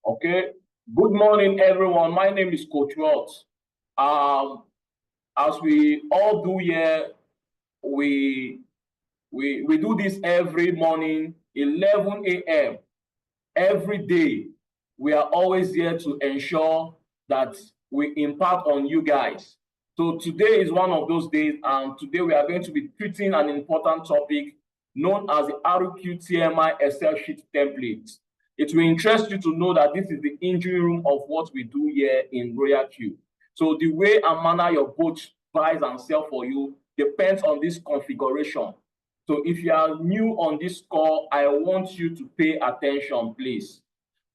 Okay. Good morning, everyone. My name is Coach Rot. As we all do here, we do this every morning, 11 a.m. every day. We are always here to ensure that we impact on you guys. So today is one of those days, and today we are going to be treating an important topic known as the Rqtmi Excel sheet template. It will interest you to know that this is the engine room of what we do here in Rqtmi. So the way and manner your boat buys and sell for you depends on this configuration. So if you are new on this call, I want you to pay attention, please.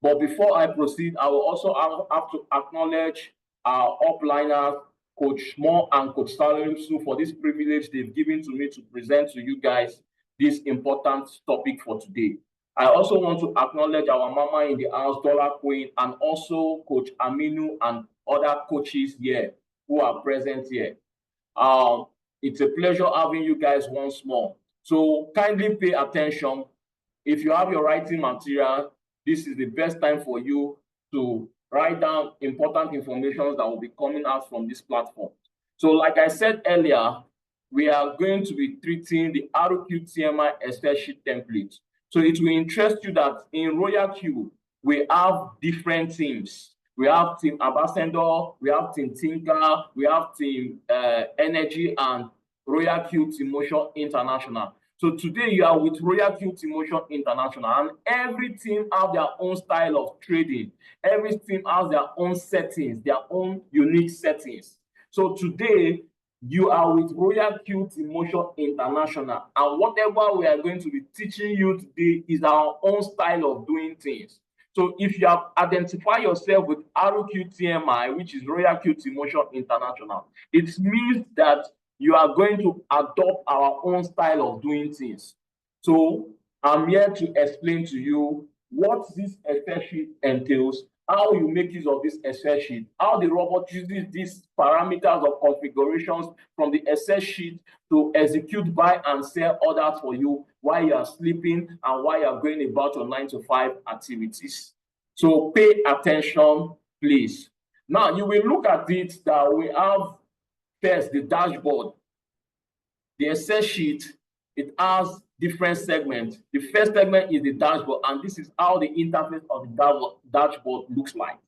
But before I proceed, I will also have to acknowledge our upliners, Coach Moore and Coach Salim Su, for this privilege they've given to me to present to you guys this important topic for today. I also want to acknowledge our mama in the house, Dollar Queen, and also Coach Aminu and other coaches here who are present here. It's a pleasure having you guys once more. So kindly pay attention. If you have your writing material, this is the best time for you to write down important information that will be coming out from this platform. So like I said earlier, we are going to be treating the Rqtmi Excel sheet template. So it will interest you that in Rqtmi, we have different teams. We have Team Ambassador, we have Team Tinker, we have Team Energy, and Rqtmi Motion International. So today you are with Rqtmi Motion International, and every team have their own style of trading. Every team has their own settings, their own unique settings. So today you are with Rqtmi Motion International, and whatever we are going to be teaching you today is our own style of doing things. So if you have identified yourself with Rqtmi, which is Rqtmi Motion International, it means that you are going to adopt our own style of doing things. So I'm here to explain to you what this Excel sheet entails, how you make use of this Excel sheet, how the robot uses these parameters of configurations from the Excel sheet to execute, buy and sell orders for you while you are sleeping and while you are going about your 9-to-5 activities. So pay attention, please. Now you will look at it that we have first the dashboard. The Excel sheet, it has different segments. The first segment is the dashboard, and this is how the interface of the dashboard looks like.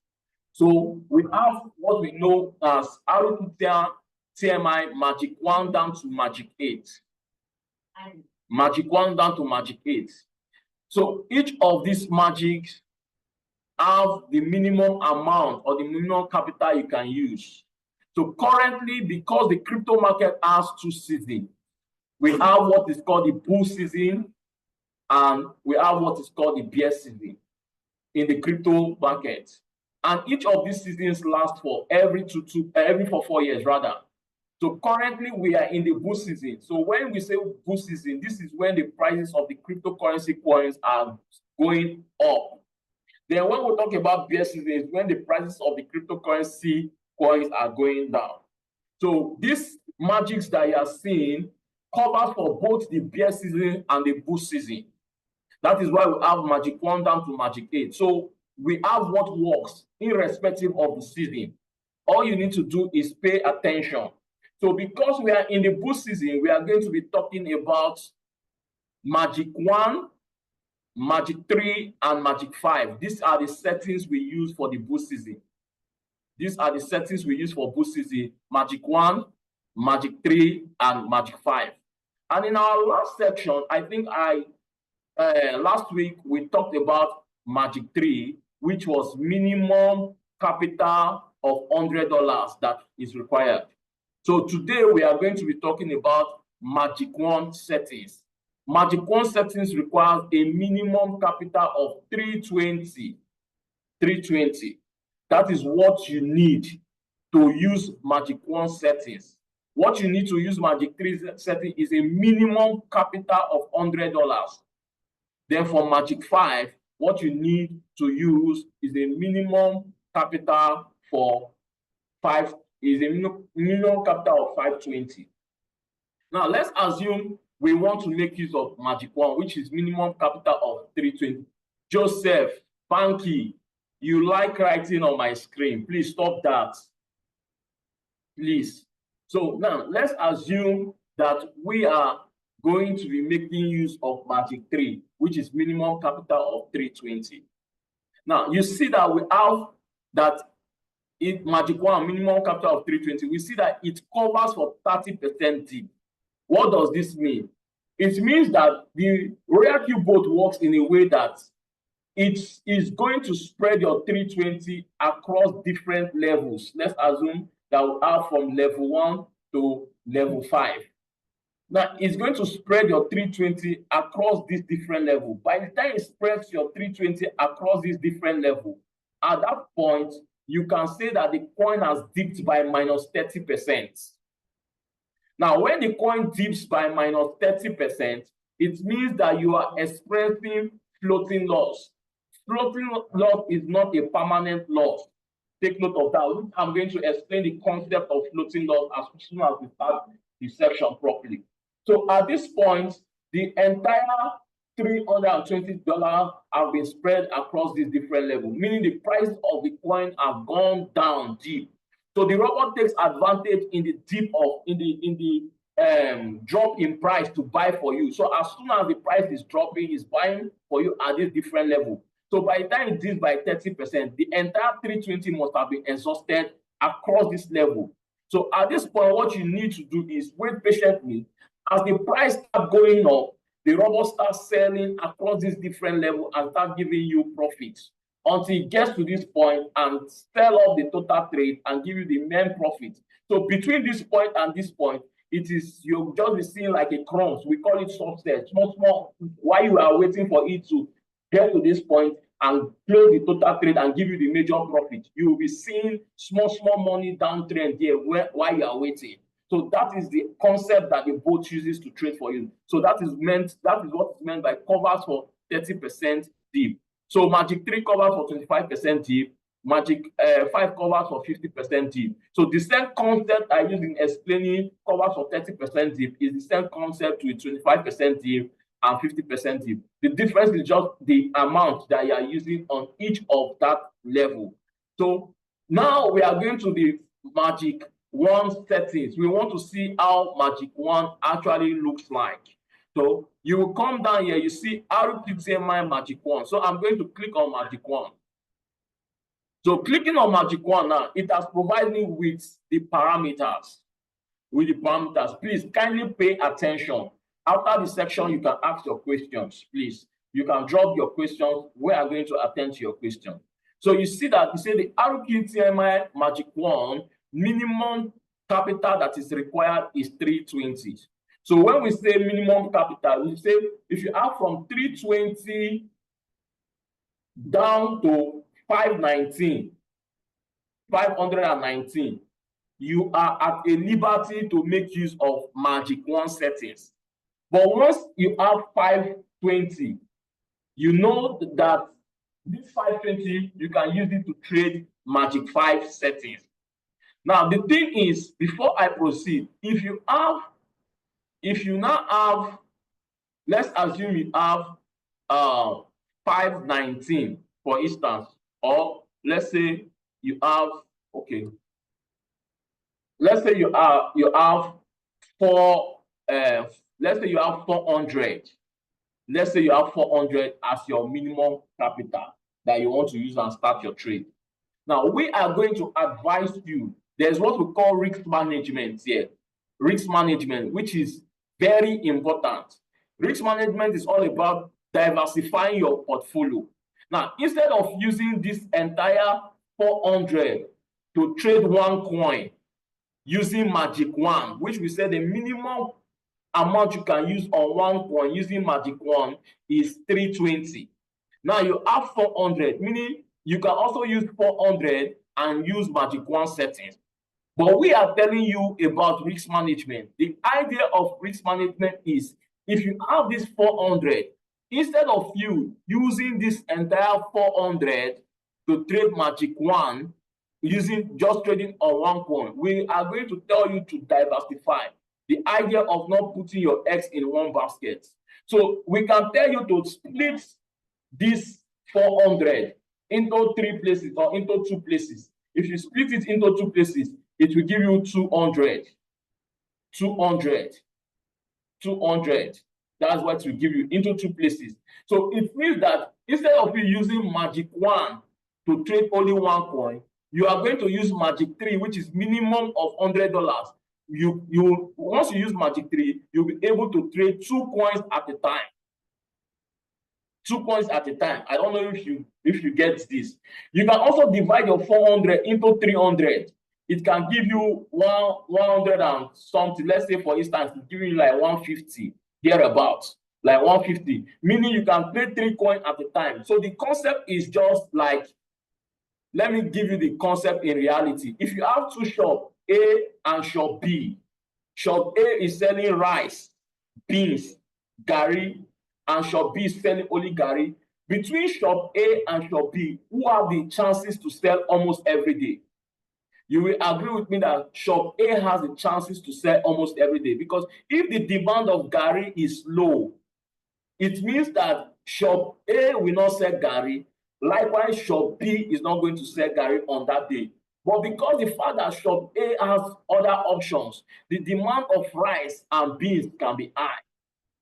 So we have what we know as Rqtmi Magic 1 down to Magic 8. Magic 1 down to Magic 8. So each of these magics have the minimum amount or the minimum capital you can use. So currently, because the crypto market has two seasons, we have what is called the bull season and we have what is called the bear season in the crypto market. And each of these seasons lasts for every 4 years rather. So currently we are in the bull season. So when we say bull season, this is when the prices of the cryptocurrency coins are going up. Then when we talk about bear season, is when the prices of the cryptocurrency coins are going down. So these magics that you are seeing covers for both the bear season and the bull season. That is why we have Magic 1 down to Magic 8. So we have what works irrespective of the season. All you need to do is pay attention. So because we are in the bull season, we are going to be talking about Magic 1, Magic 3, and Magic 5. These are the settings we use for the bull season. These are the settings we use for bull season: Magic 1, Magic 3, and Magic 5. And in our last section, I think last week we talked about Magic 3, which was minimum capital of $100 that is required. So today we are going to be talking about Magic 1 settings. Magic 1 settings requires a minimum capital of 320. 320. That is what you need to use Magic 1 settings. What you need to use Magic 3 setting is a minimum capital of $100. Then for Magic 5, what you need to use is a minimum capital for minimum capital of 520. Now let's assume we want to make use of Magic 1, which is minimum capital of 320. Joseph, Banky, you like writing on my screen. Please stop that. Please. So now let's assume that we are going to be making use of Magic 3, which is minimum capital of 320. Now you see that we have that in Magic 1 minimum capital of 320. We see that it covers for 30% dip. What does this mean? It means that the Royal Cube boat works in a way that it is going to spread your 320 across different levels. Let's assume that we are from level 1 to level 5. Now, it's going to spread your 320 across this different level. By the time it spreads your 320 across this different level, at that point, you can say that the coin has dipped by minus 30%. Now, when the coin dips by minus 30%, it means that you are experiencing floating loss. Floating loss is not a permanent loss. Take note of that. I'm going to explain the concept of floating loss as soon as we start the section properly. So at this point, the entire $320 have been spread across this different level, meaning the price of the coin have gone down deep. So the robot takes advantage in the dip of in the drop in price to buy for you. So as soon as the price is dropping, he's buying for you at this different level. So by the time it dips by 30%, the entire 320 must have been exhausted across this level. So at this point, what you need to do is wait patiently. As the price starts going up, the robot starts selling across this different level and start giving you profits until it gets to this point and sell off the total trade and give you the main profit. So between this point and this point, it is you'll just be seeing like a crumbs. We call it subset, small, while you are waiting for it to get to this point and close the total trade and give you the major profit. You will be seeing small money downtrend here while you are waiting. So that is the concept that the bot uses to trade for you. So that is what is meant by covers for 30% dip. So Magic 3 covers for 25% dip. Magic 5 covers for 50% dip. So the same concept I use in explaining covers for 30% dip is the same concept with 25% dip and 50% dip. The difference is just the amount that you are using on each of that level. So now we are going to the Magic 1 settings. We want to see how Magic 1 actually looks like. So you will come down here, you see Rqtmi Magic 1. So I'm going to click on Magic 1. So clicking on Magic 1 now, it has provided me with the parameters. Please kindly pay attention. After the section, you can ask your questions, please. You can drop your questions. We are going to attend to your question. So you see that you say the Rqtmi Magic 1 minimum capital that is required is 320. So when we say minimum capital, we say if you have from 320 down to 519, you are at a liberty to make use of Magic 1 settings. But once you have 520, you know that this 520, you can use it to trade Magic 5 settings. Now, the thing is, before I proceed, if you now have, let's assume you have 519, for instance, or let's say you have, okay, let's say you have let's say you have 400. Let's say you have 400 as your minimum capital that you want to use and start your trade. Now, we are going to advise you. There's what we call risk management here. Risk management, which is very important. Risk management is all about diversifying your portfolio. Now, instead of using this entire 400 to trade one coin using Magic 1, which we said the minimum amount you can use on one coin using Magic 1 is 320. Now you have 400, meaning you can also use 400 and use Magic 1 settings. But we are telling you about risk management. The idea of risk management is if you have this 400, instead of you using this entire 400 to trade Magic 1 using just trading on one coin, we are going to tell you to diversify. The idea of not putting your eggs in one basket. So we can tell you to split this 400 into 3 places or into 2 places. If you split it into 2 places, it will give you 200. 200. 200. That's what will give you into 2 places. So it means that instead of you using magic 1 to trade only 1 coin, you are going to use magic 3, which is minimum of $100. You once you use magic 3, you'll be able to trade 2 coins at a time. 2 coins at a time. I don't know if you get this. You can also divide your 400 into 300. It can give you 100 and something. Let's say, for instance, it's giving you like 150, thereabouts, like 150, meaning you can trade 3 coins at a time. So the concept is just like, let me give you the concept in reality. If you have 2 shops, A and shop B, shop A is selling rice, beans, garri, and shop B is selling only garri. Between shop A and shop B, who have the chances to sell almost every day? You will agree with me that shop A has the chances to sell almost every day, because if the demand of garri is low, it means that shop A will not sell garri. Likewise, shop B is not going to sell garri on that day. But because the fact that shop A has other options, the demand of rice and beans can be high,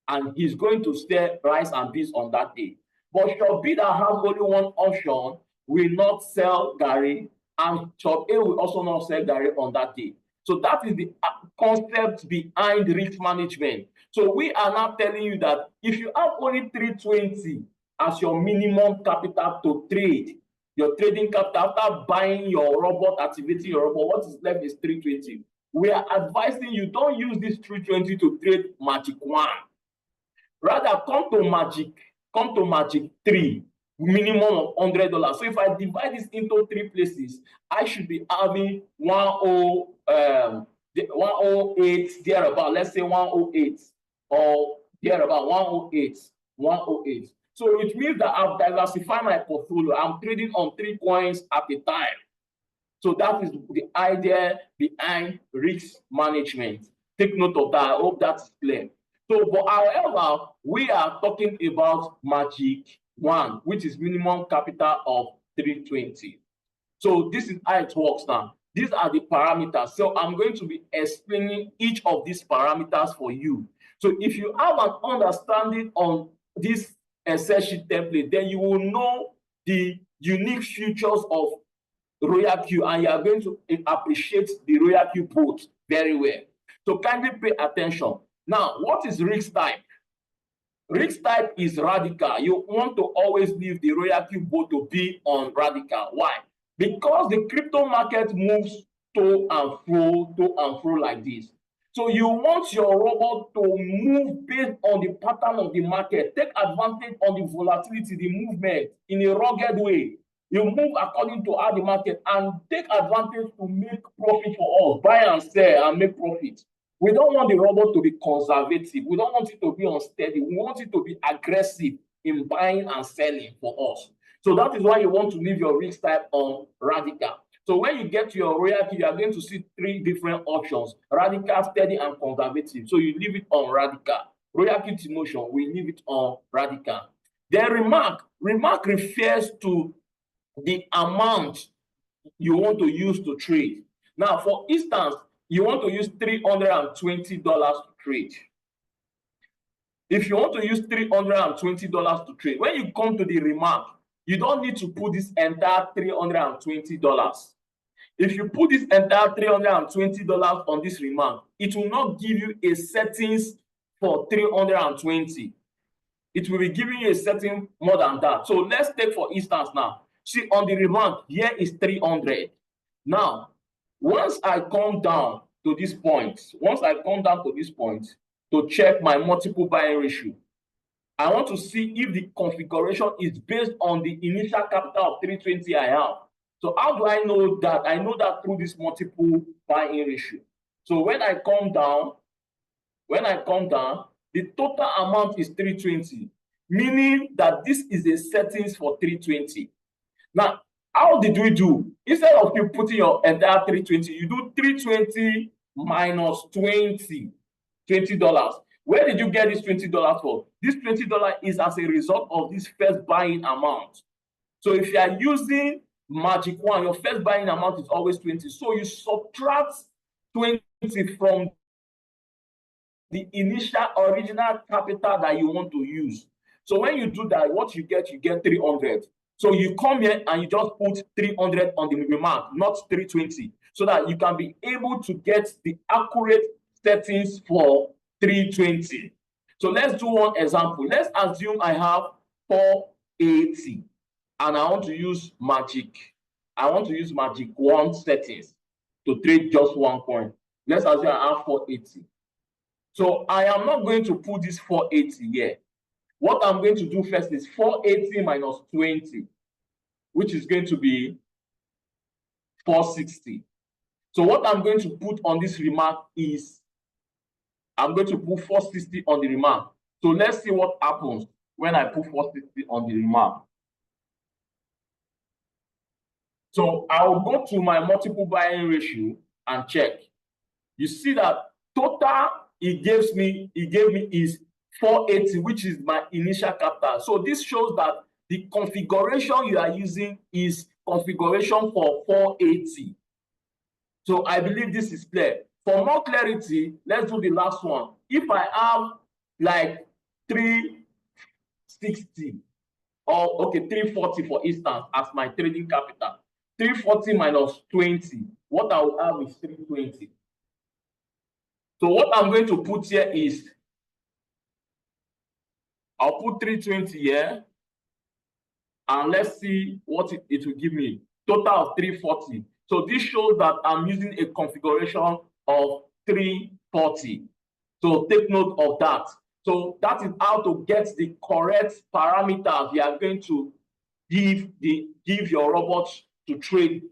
and he's going to sell rice and beans on that day. But shop B that has only one option will not sell garri, and shop A will also not sell garri on that day. So that is the concept behind risk management. So we are now telling you that if you have only 320 as your minimum capital to trade, your trading capital after buying your robot, activating your robot, what is left is 320. We are advising you, don't use this 320 to trade magic 1. Rather, come to magic 3, minimum of $100. So if I divide this into 3 places, I should be having 108 thereabout. Let's say 108 or thereabout, 108. So it means that I've diversified my portfolio. I'm trading on 3 coins at a time. So that is the idea behind risk management. Take note of that. I hope that's clear. So, but however, we are talking about magic 1, which is minimum capital of 320. So this is how it works now. These are the parameters. So I'm going to be explaining each of these parameters for you. So if you have an understanding on this Excel sheet template, then you will know the unique features of Rqtmi, and you are going to appreciate the Rqtmi boat very well. So kindly pay attention. Now, what is risk type? Risk type is radical. You want to always leave the Rqtmi boat to be on radical. Why? Because the crypto market moves to and fro like this. So you want your robot to move based on the pattern of the market, take advantage of the volatility, the movement in a rugged way. You move according to how the market, and take advantage to make profit for us, buy and sell and make profit. We don't want the robot to be conservative. We don't want it to be unsteady. We want it to be aggressive in buying and selling for us. So that is why you want to leave your risk type on radical. So when you get to your Rqtmi, you are going to see 3 different options: radical, steady, and conservative. So you leave it on radical. Rqtmi motion, we leave it on radical. Then remark refers to the amount you want to use to trade. Now, for instance, you want to use $320 to trade. If you want to use $320 to trade, when you come to the remark, you don't need to put this entire $320. If you put this entire $320 on this remark, it will not give you a settings for 320. It will be giving you a setting more than that. So let's take for instance now. See, on the remark, here is 300. Now, once I come down to this point, to check my multiple buying ratio, I want to see if the configuration is based on the initial capital of 320 I have. So how do I know that? I know that through this multiple buying ratio. So when I come down, the total amount is 320, meaning that this is a settings for 320. Now, how did we do? Instead of you putting your entire 320, you do 320 minus $20. Where did you get this $20 for? This $20 is as a result of this first buying amount. So if you are using magic 1, your first buying amount is always 20. So you subtract 20 from the initial original capital that you want to use. So when you do that, what you get 300. So you come here and you just put 300 on the remark, not 320, so that you can be able to get the accurate settings for 320. So let's do one example. Let's assume I have 480 and I want to use magic. I want to use magic 1 settings to trade just one coin. Let's assume I have 480. So I am not going to put this 480 here. What I'm going to do first is 480 minus 20, which is going to be 460. So what I'm going to put on this remark is, I'm going to put 460 on the remark. So let's see what happens when I put 460 on the remark. So I'll go to my multiple buying ratio and check. You see that total it gave me is 480, which is my initial capital. So this shows that the configuration you are using is configuration for 480. So I believe this is clear. For more clarity, let's do the last one. If I have like 360 or 340 for instance as my trading capital, 340 minus 20, what I will have is 320. So what I'm going to put here is, I'll put 320 here, and let's see what it will give me. Total of 340. So this shows that I'm using a configuration of 340. So take note of that. So that is how to get the correct parameters you are going to give your robot to trade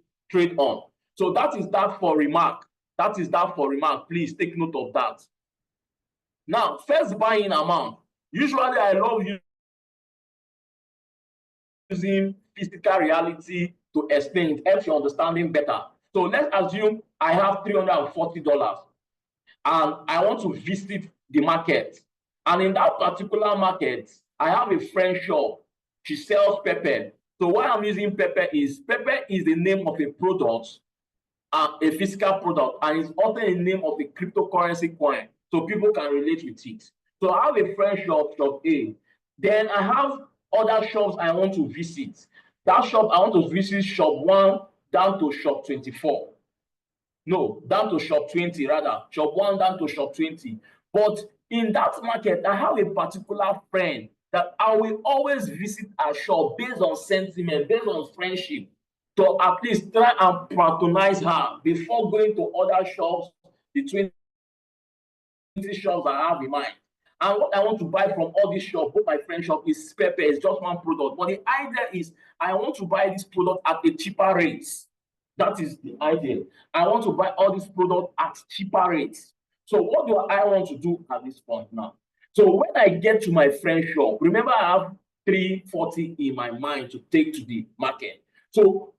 on. So that is that for remark. That is that for remark. Please take note of that. Now, first buying amount. Usually, I love using physical reality to explain it, helps you understanding better. So let's assume I have $340 and I want to visit the market. And in that particular market, I have a friend shop. She sells pepper. So why I'm using pepper is the name of a product, a physical product, and it's also a name of a cryptocurrency coin, so people can relate with it. So I have a friend shop, shop A. Then I have other shops I want to visit. That shop, I want to visit shop 1 down to shop 24. No, down to shop 20 rather. Shop 1 down to shop 20. But in that market, I have a particular friend that I will always visit a shop based on sentiment, based on friendship, to at least try and patronize her before going to other shops, the 20 shops I have in mind. And what I want to buy from all these shops, both my friend shop, is pepper. It's just one product. But the idea is I want to buy this product at a cheaper rate. That is the idea. I want to buy all these products at cheaper rates. So what do I want to do at this point now? So when I get to my friend shop, remember I have 340 in my mind to take to the market. So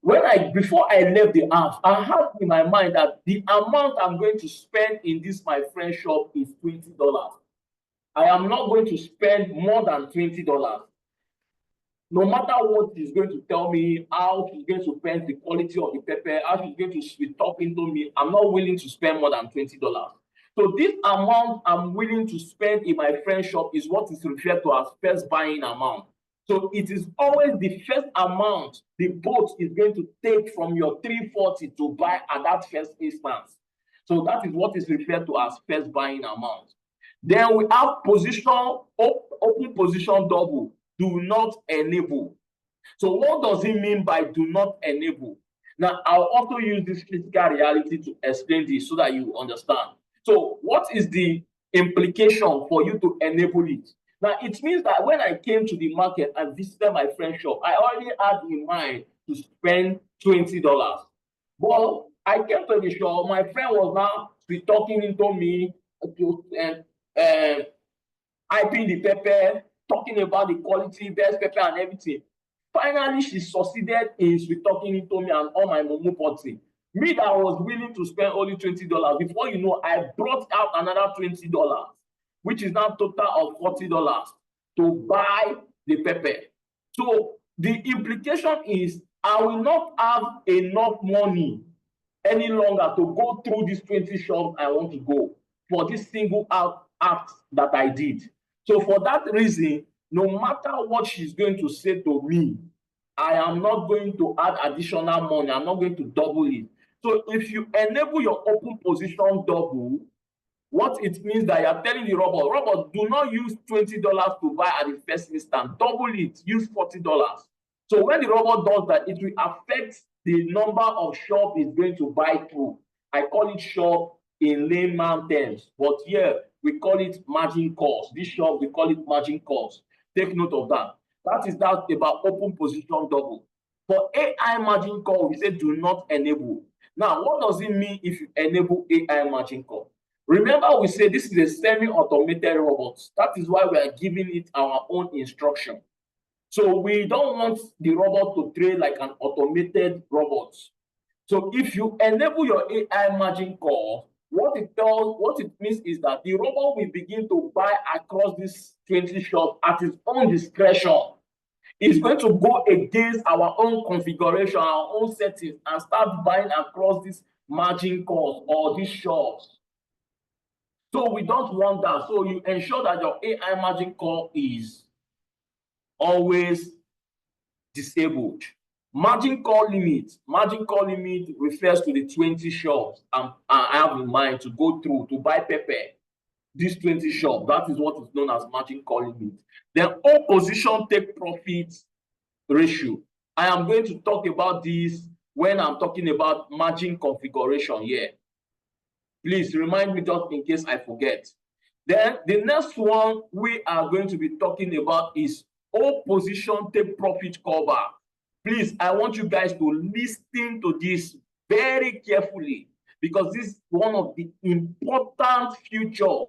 before I left the house, I had in my mind that the amount I'm going to spend in this my friend shop is $20. I am not going to spend more than $20. No matter what she's going to tell me, how she's going to spend the quality of the pepper, how she's going to be talking to me, I'm not willing to spend more than $20. So this amount I'm willing to spend in my friend shop is what is referred to as first buying amount. So it is always the first amount the boat is going to take from your 340 to buy at that first instance. So that is what is referred to as first buying amount. Then we have open position double, do not enable. So what does it mean by do not enable? Now, I'll also use this physical reality to explain this so that you understand. So what is the implication for you to enable it? Now, it means that when I came to the market and visited my friend shop, I already had in mind to spend $20. But I came to the shop, my friend was now talking into me, hyping the pepper, talking about the quality, best pepper and everything. Finally, she succeeded in talking into me and all my momo potty. Me that was willing to spend only $20. Before you know, I brought out another $20, which is now total of $40 to buy the pepper. So the implication is I will not have enough money any longer to go through these 20 shops I want to go for this single act that I did. So for that reason, no matter what she's going to say to me, I am not going to add additional money. I'm not going to double it. So if you enable your open position double, what it means that you are telling the robot, do not use $20 to buy at the first instant. Double it, use $40. So when the robot does that, it will affect the number of shop it's going to buy through. I call it shop in layman terms, but here we call it margin calls. This shop, we call it margin calls. Take note of that. That is that about open position double. For AI margin call, we say do not enable. Now, what does it mean if you enable AI margin call? Remember, we say this is a semi-automated robot. That is why we are giving it our own instruction. So we don't want the robot to trade like an automated robot. So if you enable your AI margin call, what it means is that the robot will begin to buy across these 20 shops at its own discretion. It's going to go against our own configuration, our own settings, and start buying across these margin calls or these shops. So we don't want that. So you ensure that your AI margin call is always disabled. Margin call limit refers to the 20 shops I have in mind to go through to buy pepper. These 20 shops, that is what is known as margin call limit. Then all position take profit ratio. I am going to talk about this when I'm talking about margin configuration here. Please remind me just in case I forget. Then the next one we are going to be talking about is all position take profit callback. Please, I want you guys to listen to this very carefully because this is one of the important features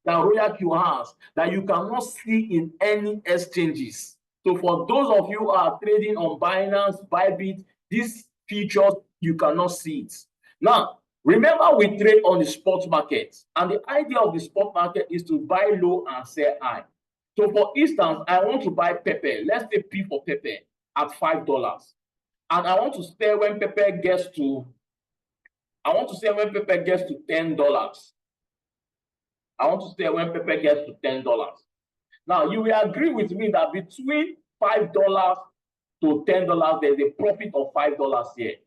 that RoyalQ has that you cannot see in any exchanges. So for those of you who are trading on Binance, Bybit, these features, you cannot see it. Now, remember we trade on the spot market, and the idea of the spot market is to buy low and sell high. So for instance, I want to buy pepper, let's say P for pepper at $5. And I want to sell when pepper gets to $10. I want to sell when pepper gets to $10. Now, you will agree with me that between $5 to $10, there's a profit of $5 here.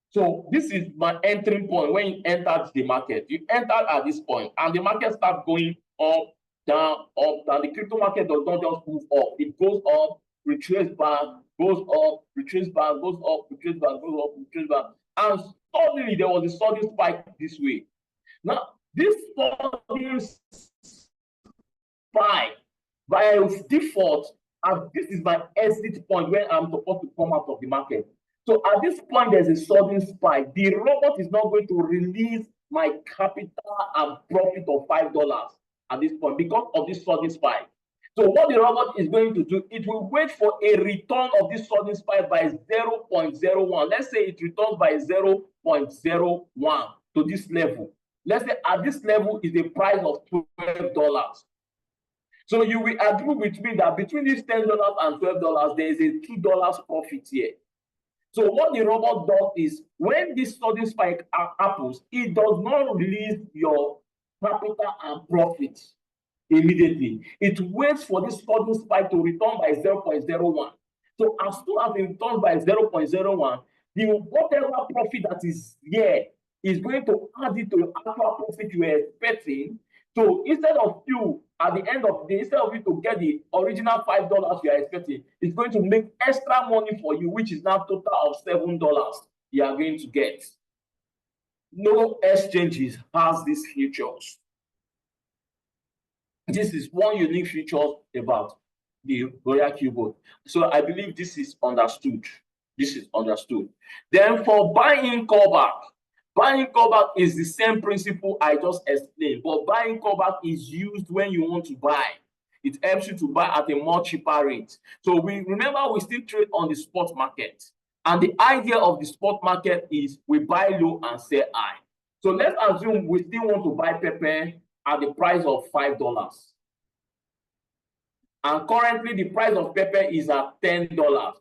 So this is my entering point when you enter the market. You enter at this point, and the market starts going up, down, the crypto market does not just move up. It goes up, retraces back, goes up, retraces back, goes up, retraces back, goes up, retraces back. And suddenly there was a sudden spike this way. Now, this sudden spike, by default, this is my exit point when I'm supposed to come out of the market. So at this point, there's a sudden spike. The robot is not going to release my capital and profit of $5 at this point because of this sudden spike. So what the robot is going to do, it will wait for a return of this sudden spike by 0.01. Let's say it returns by 0.01 to this level. Let's say at this level is the price of $12. So you will agree with me that between these $10 and $12, there is a $2 profit here. So what the robot does is, when this sudden spike happens, it does not release your capital and profit immediately. It waits for this sudden spike to return by 0.01. So as soon as it returns by 0.01, whatever profit that is here is going to add it to the actual profit you are expecting. So instead of you, at the end of the day, instead of you to get the original $5 you are expecting, it's going to make extra money for you, which is now total of $7 you are going to get. No exchanges has these features. This is one unique feature about the RoyalQ bot. So I believe this is understood. Then for buying callback, is the same principle I just explained, but buying callback is used when you want to buy. It helps you to buy at a more cheaper rate. So we still trade on the spot market. And the idea of the spot market is we buy low and sell high. So let's assume we still want to buy pepper at the price of $5. And currently the price of pepper is at $10.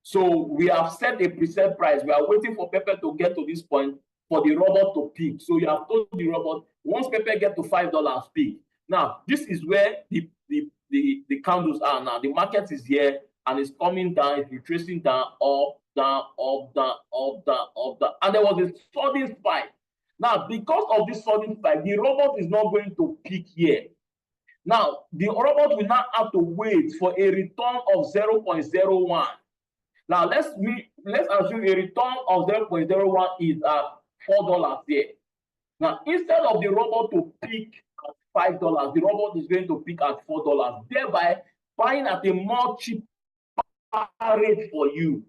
So we have set a preset price. We are waiting for pepper to get to this point for the robot to peak. So you have told the robot, once pepper get to $5, peak. Now, this is where the candles are now. The market is here and it's coming down, it's retracing down, up, down, up, down, up, down, up, down. And there was a sudden spike. Now, because of this sudden spike, the robot is not going to peak here. Now, the robot will now have to wait for a return of 0.01. Now, let's assume a return of 0.01 is at $4 there. Now, instead of the robot to peak at $5, the robot is going to peak at $4, thereby buying at a more cheaper rate for you.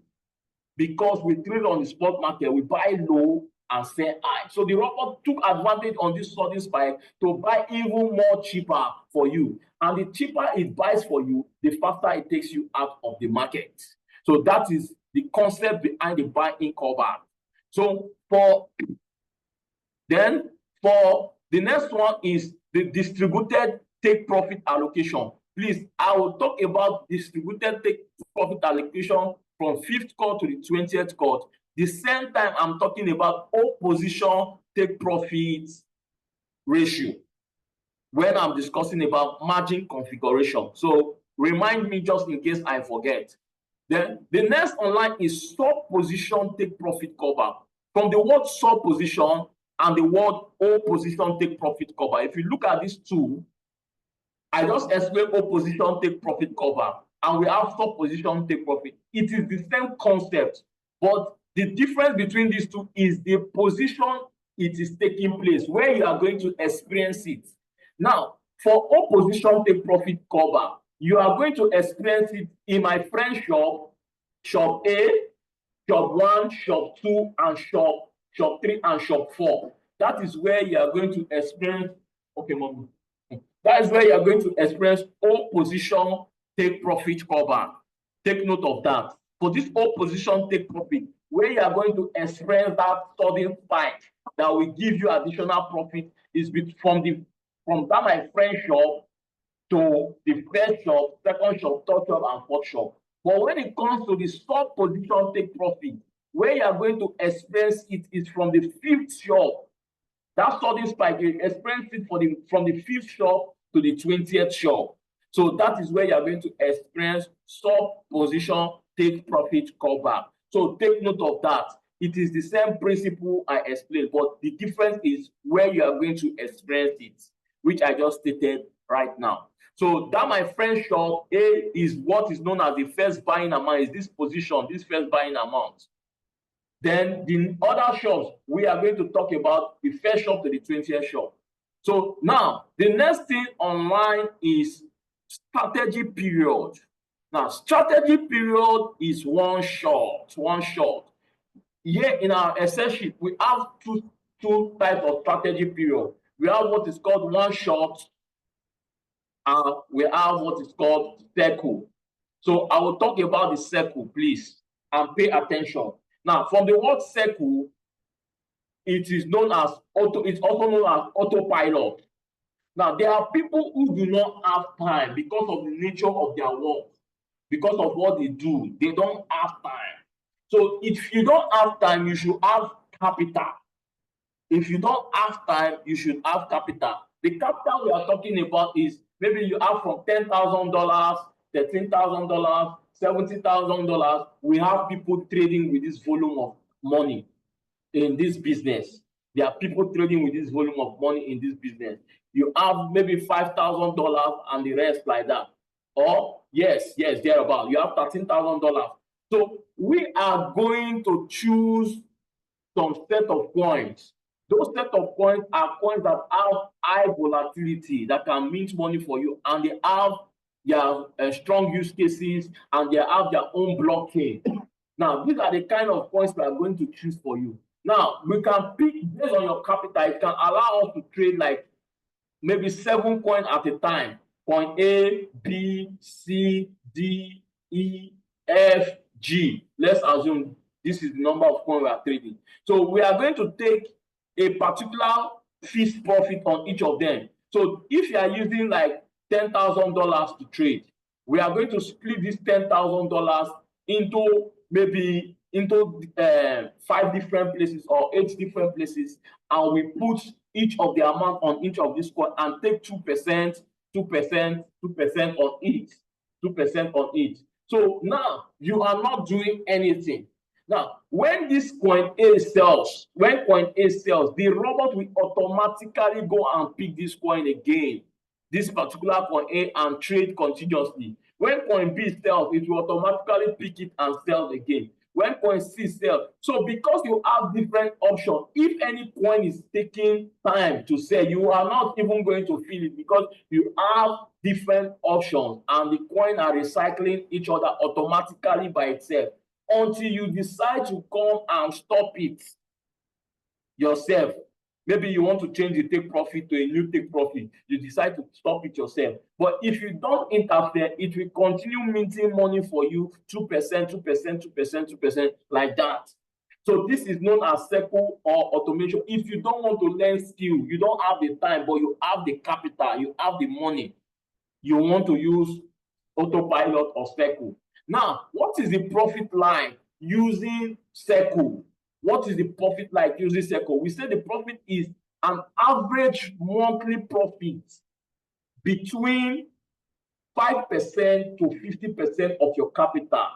Because we trade on the spot market, we buy low and sell high. So the robot took advantage on this sudden spike to buy even more cheaper for you. And the cheaper it buys for you, the faster it takes you out of the market. So that is the concept behind the buy-in callback. So for the next one is the distributed take profit allocation. Please, I will talk about distributed take profit allocation from 5th call to the 20th call. The same time I'm talking about opposition take profit ratio when I'm discussing about margin configuration. So remind me just in case I forget. Then the next online is sub position take profit cover. From the word sub position and the word opposition take profit cover. If you look at these two, I just explained opposition take profit cover, and we have sub position take profit. It is the same concept, but the difference between these two is the position it is taking place, where you are going to experience it. Now, for opposition take profit cover, you are going to experience it in my friend's shop, shop A, shop 1, shop 2, and shop 3, and shop 4. That is where you are going to experience, okay, Mom. That is where you are going to experience opposition take profit cover. Take note of that. For this opposition take profit, where you are going to experience that sudden spike that will give you additional profit is from that my friend shop to the first shop, second shop, third shop, and fourth shop. But when it comes to the sub position take profit, where you are going to experience it is from the 5th shop. That sudden spike, you experience it from the 5th shop to the 20th shop. So that is where you are going to experience sub position take profit cover. So take note of that. It is the same principle I explained, but the difference is where you are going to experience it, which I just stated right now. So that my friend shop A is what is known as the first buying amount, is this position, this first buying amount. Then the other shops, we are going to talk about the first shop to the 20th shop. So now the next thing online is strategy period. Now, strategy period is one shot. Here in our Excel sheet, we have two types of strategy period. We have what is called one shot, and we have what is called circle. So I will talk about the circle, please, and pay attention. Now, from the word circle, it is known as it's also known as autopilot. Now, there are people who do not have time because of the nature of their work, because of what they do. They don't have time. So if you don't have time, you should have capital. If you don't have time, you should have capital. The capital we are talking about is maybe you have from $10,000, $13,000, $70,000. We have people trading with this volume of money in this business. There are people trading with this volume of money in this business. You have maybe $5,000 and the rest like that. Or yes, thereabout. You have $13,000. So we are going to choose some set of coins. Those set of coins are coins that have high volatility, that can mint money for you, and they have their strong use cases, and they have their own blockchain. Now, these are the kind of coins we are going to choose for you. Now, we can pick based on your capital. It can allow us to trade like maybe 7 coins at a time. Coin A, B, C, D, E, F, G. Let's assume this is the number of coins we are trading. So we are going to take a particular fixed profit on each of them. So if you are using like $10,000 to trade. We are going to split this $10,000 into maybe into 5 different places or 8 different places, and we put each of the amount on each of these coins and take 2%, 2%, 2% on each, 2% on each. So now you are not doing anything. Now, when this coin A sells, the robot will automatically go and pick this coin again, this particular coin A, and trade continuously. When coin B sells, it will automatically pick it and sell again. When coin C sells, so because you have different options, if any coin is taking time to sell, you are not even going to feel it because you have different options and the coin are recycling each other automatically by itself until you decide to come and stop it yourself. Maybe you want to change the take profit to a new take profit. You decide to stop it yourself. But if you don't interfere, it will continue minting money for you, 2%, 2%, 2%, 2%, like that. So this is known as circle or automation. If you don't want to learn skill, you don't have the time, but you have the capital, you have the money, you want to use autopilot or circle. Now, what is the profit line using circle? What is the profit like using circle? We say the profit is an average monthly profit between 5% to 50% of your capital.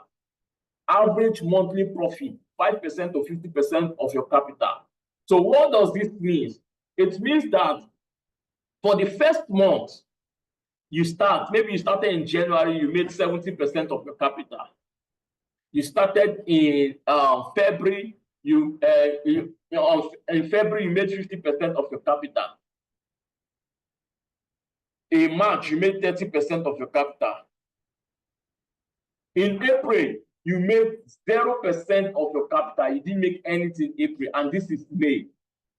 Average monthly profit, 5% to 50% of your capital. So what does this mean? It means that for the first month, maybe you started in January, you made 70% of your capital. You started in February, in February, you made 50% of your capital. In March, you made 30% of your capital. In April, you made 0% of your capital. You didn't make anything in April, and this is May.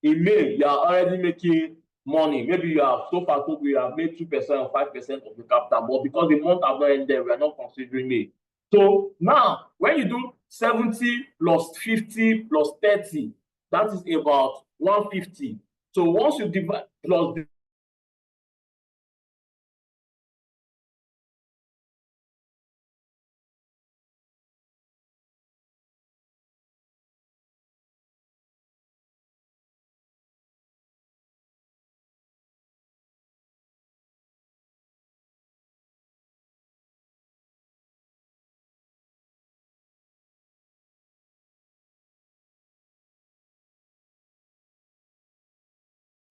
In May, you are already making money. Maybe you have so far you have made 2% or 5% of your capital, but because the month have not ended, we are not considering May. So now, when you do 70 plus 50 plus 30, that is about 150. So once you divide plus the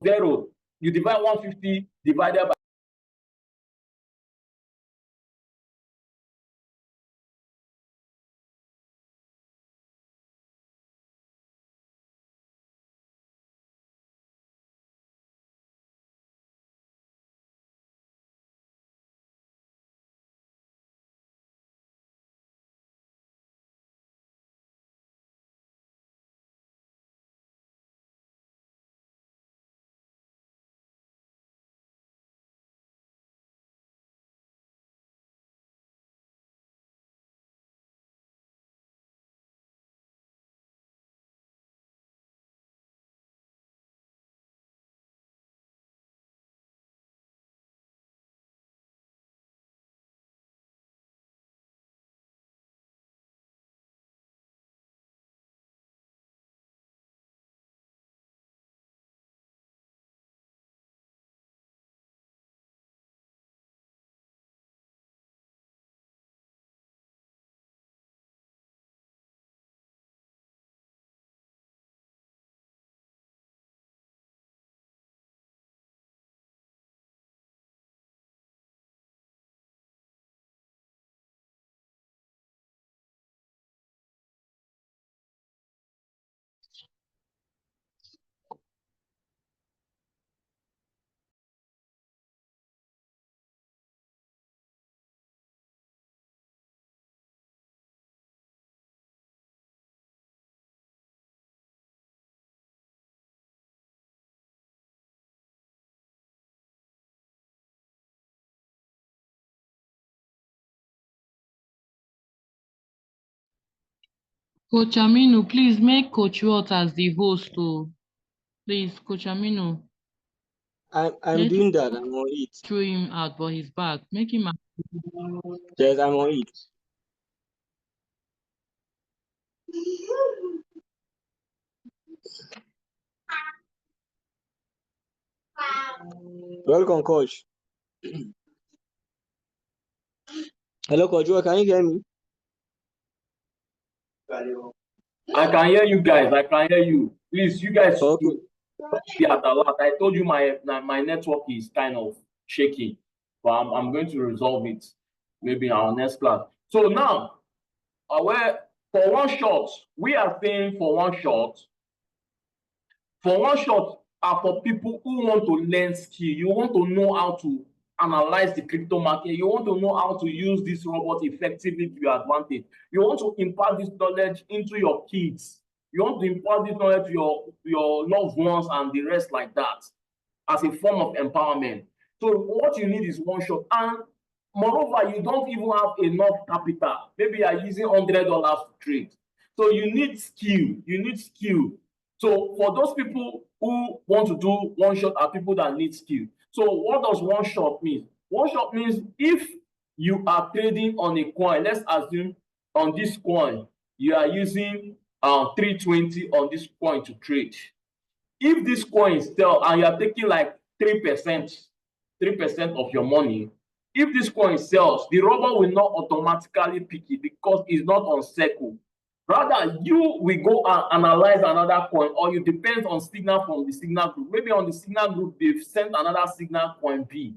zero, you divide 150 divided by Coach Aminu, please make Coach Rot as the host. Oh. Please, Coach Aminu. I'm doing that. I'm on it. Throw him out, but he's back. Make him out. Yes, I'm on it. Welcome, coach. Hello, coach. Can you hear me? I can hear you guys. I can hear you. Please, you guys Okay. should be at alert. I told you my network is kind of shaky, but I'm going to resolve it maybe in our next class. So now, where for one shot, we are saying for one shot are for people who want to learn skill. You want to know how to analyze the crypto market. You want to know how to use this robot effectively to your advantage. You want to impart this knowledge into your kids. You want to impart this knowledge to your loved ones and the rest like that as a form of empowerment. So what you need is one shot. And moreover, you don't even have enough capital. Maybe you are using $100 to trade. So you need skill. You need skill. So for those people who want to do one shot are people that need skill. So what does one shot mean? One shot means if you are trading on a coin, let's assume on this coin, you are using 320 on this coin to trade. If this coin sell and you are taking like 3%, 3% of your money, if this coin sells, the robot will not automatically pick it because it's not on circle. Rather, you will go and analyze another coin, or you depend on signal from the signal group. Maybe on the signal group, they've sent another signal coin B.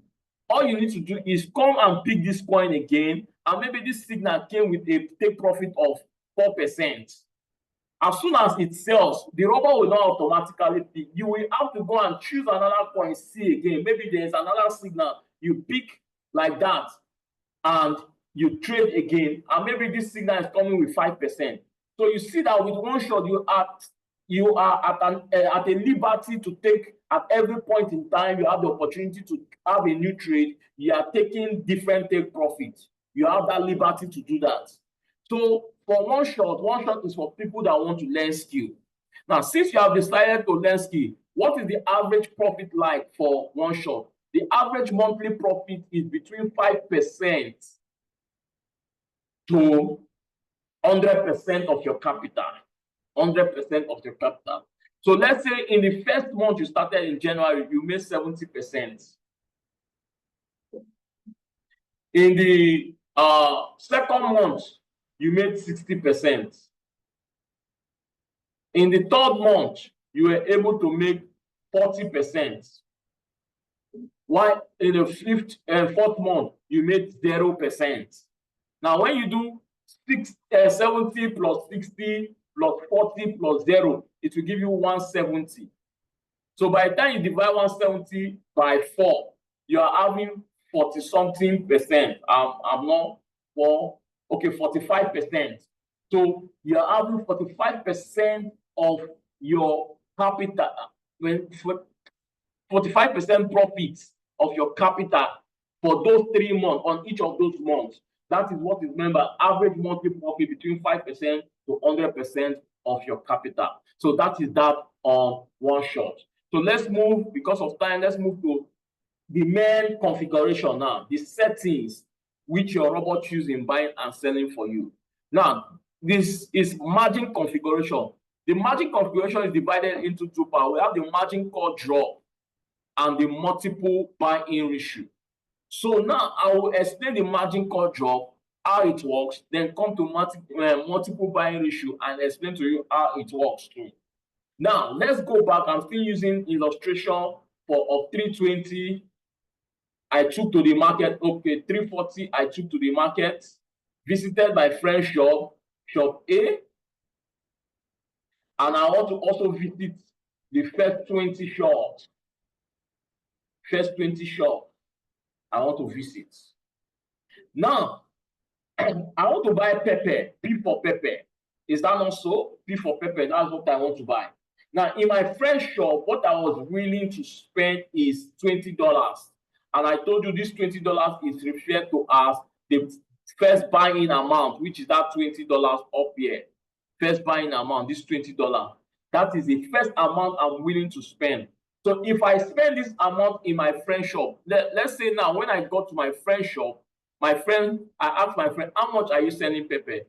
All you need to do is come and pick this coin again, and maybe this signal came with a take profit of 4%. As soon as it sells, the robot will not automatically pick. You will have to go and choose another coin C again. Maybe there's another signal you pick like that, and you trade again, and maybe this signal is coming with 5%. So you see that with one shot, you are at a liberty to take at every point in time. You have the opportunity to have a new trade. You are taking different take profits. You have that liberty to do that. So for one shot is for people that want to learn skill. Now, since you have decided to learn skill, what is the average profit like for one shot? The average monthly profit is between 5% to 100% of your capital. 100% of your capital. So let's say in the first month you started in January, you made 70%. In the second month, you made 60%. In the third month, you were able to make 40%. While in the fifth and fourth month, you made 0%. Now, when you do 70 plus 60 plus 40 plus 0, it will give you 170. So by the time you divide 170 by 4, you are having 40 something percent. I'm not for okay, 45%. So you are having 45% of your capital, when 45% profits of your capital for those 3 months on each of those months. That is what is meant by average monthly profit between 5% to 100% of your capital. So that is that on one shot. So let's move, because of time, let's move to the main configuration now, the settings which your robot chooses in buying and selling for you. Now, this is margin configuration. The margin configuration is divided into two parts. We have the margin call drop and the multiple buy-in ratio. So now I will explain the margin call drop, how it works, then come to multiple buying ratio and explain to you how it works too. Now let's go back. I'm still using illustration of 320. I took to the market. Okay, 340. I took to the market. Visited my friend's shop A, and I want to also visit the first 20 shops. First 20 shops I want to visit. Now, I want to buy pepper, P for pepper. Is that not so? P for pepper, that's what I want to buy. Now, in my friend's shop, what I was willing to spend is $20. And I told you this $20 is referred to as the first buying amount, which is that $20 up here. First buying amount, this $20. That is the first amount I'm willing to spend. So if I spend this amount in my friend shop, let's say now when I go to my friend shop, I asked my friend, how much are you selling pepper?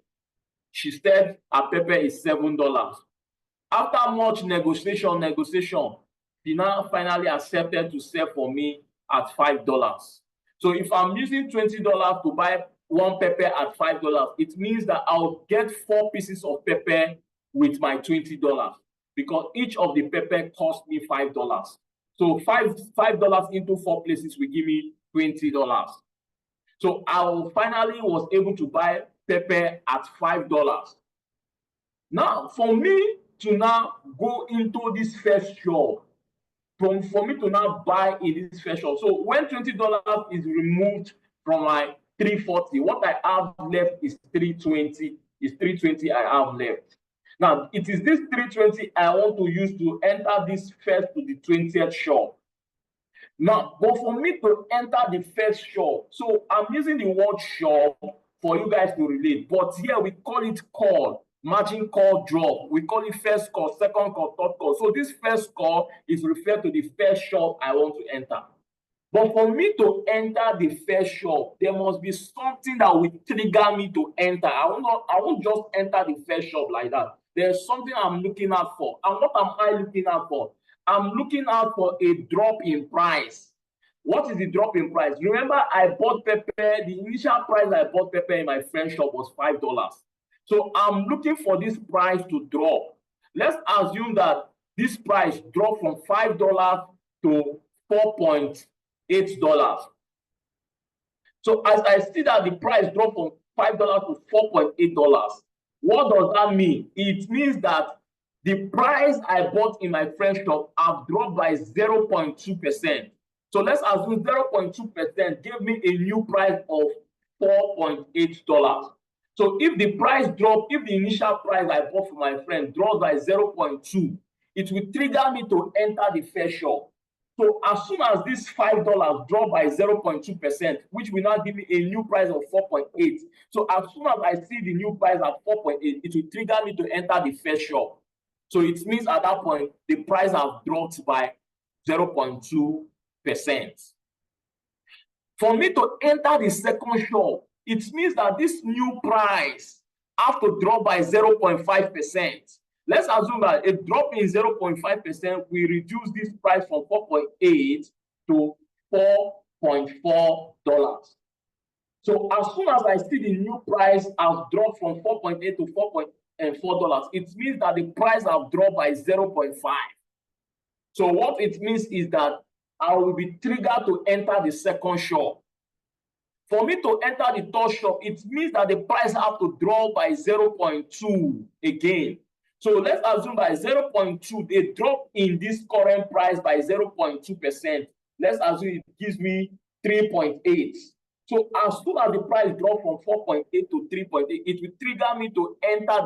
She said her pepper is $7. After much negotiation, she now finally accepted to sell for me at $5. So if I'm using $20 to buy one pepper at $5, it means that I'll get 4 pieces of pepper with my $20 because each of the pepper cost me $5. So $5 into 4 places will give me $20. So I finally was able to buy pepper at $5. Now, for me to now go into this first shop, for me to now buy in this first shop. So when $20 is removed from my 340, what I have left is 320. Is 320 I have left. Now, it is this 320 I want to use to enter this first to the 20th shop. Now, but for me to enter the first shop, so I'm using the word shop for you guys to relate, but here we call it call, margin call drop. We call it first call, second call, third call. So this first call is referred to the first shop I want to enter. But for me to enter the first shop, there must be something that will trigger me to enter. I won't just enter the first shop like that. There's something I'm looking out for. And what am I looking out for? I'm looking out for a drop in price. What is the drop in price? Remember, I bought pepper. The initial price I bought pepper in my friend's shop was $5. So I'm looking for this price to drop. Let's assume that this price dropped from $5 to $4.8. So as I see that the price dropped from $5 to $4.8, what does that mean? It means that the price I bought in my friend's shop have dropped by 0.2%. So let's assume 0.2% gave me a new price of $4.8. So if the price drop, if the initial price I bought for my friend drops by 0.2, it will trigger me to enter the first shop. So as soon as this $5 drop by 0.2%, which will now give me a new price of 4.8. So as soon as I see the new price at 4.8, it will trigger me to enter the first shop. So it means at that point, the price has dropped by 0.2%. For me to enter the second shop, it means that this new price have to drop by 0.5%. Let's assume that a drop in 0.5% will reduce this price from 4.8 to $4.4. So as soon as I see the new price has dropped from 4.8 to $4.4, it means that the price have dropped by 0.5. So what it means is that I will be triggered to enter the second shop. For me to enter the third shop, it means that the price have to drop by 0.2 again. So let's assume by 0.2, they drop in this current price by 0.2%. Let's assume it gives me 3.8. So as soon as the price drops from 4.8 to 3.8, it will trigger me to enter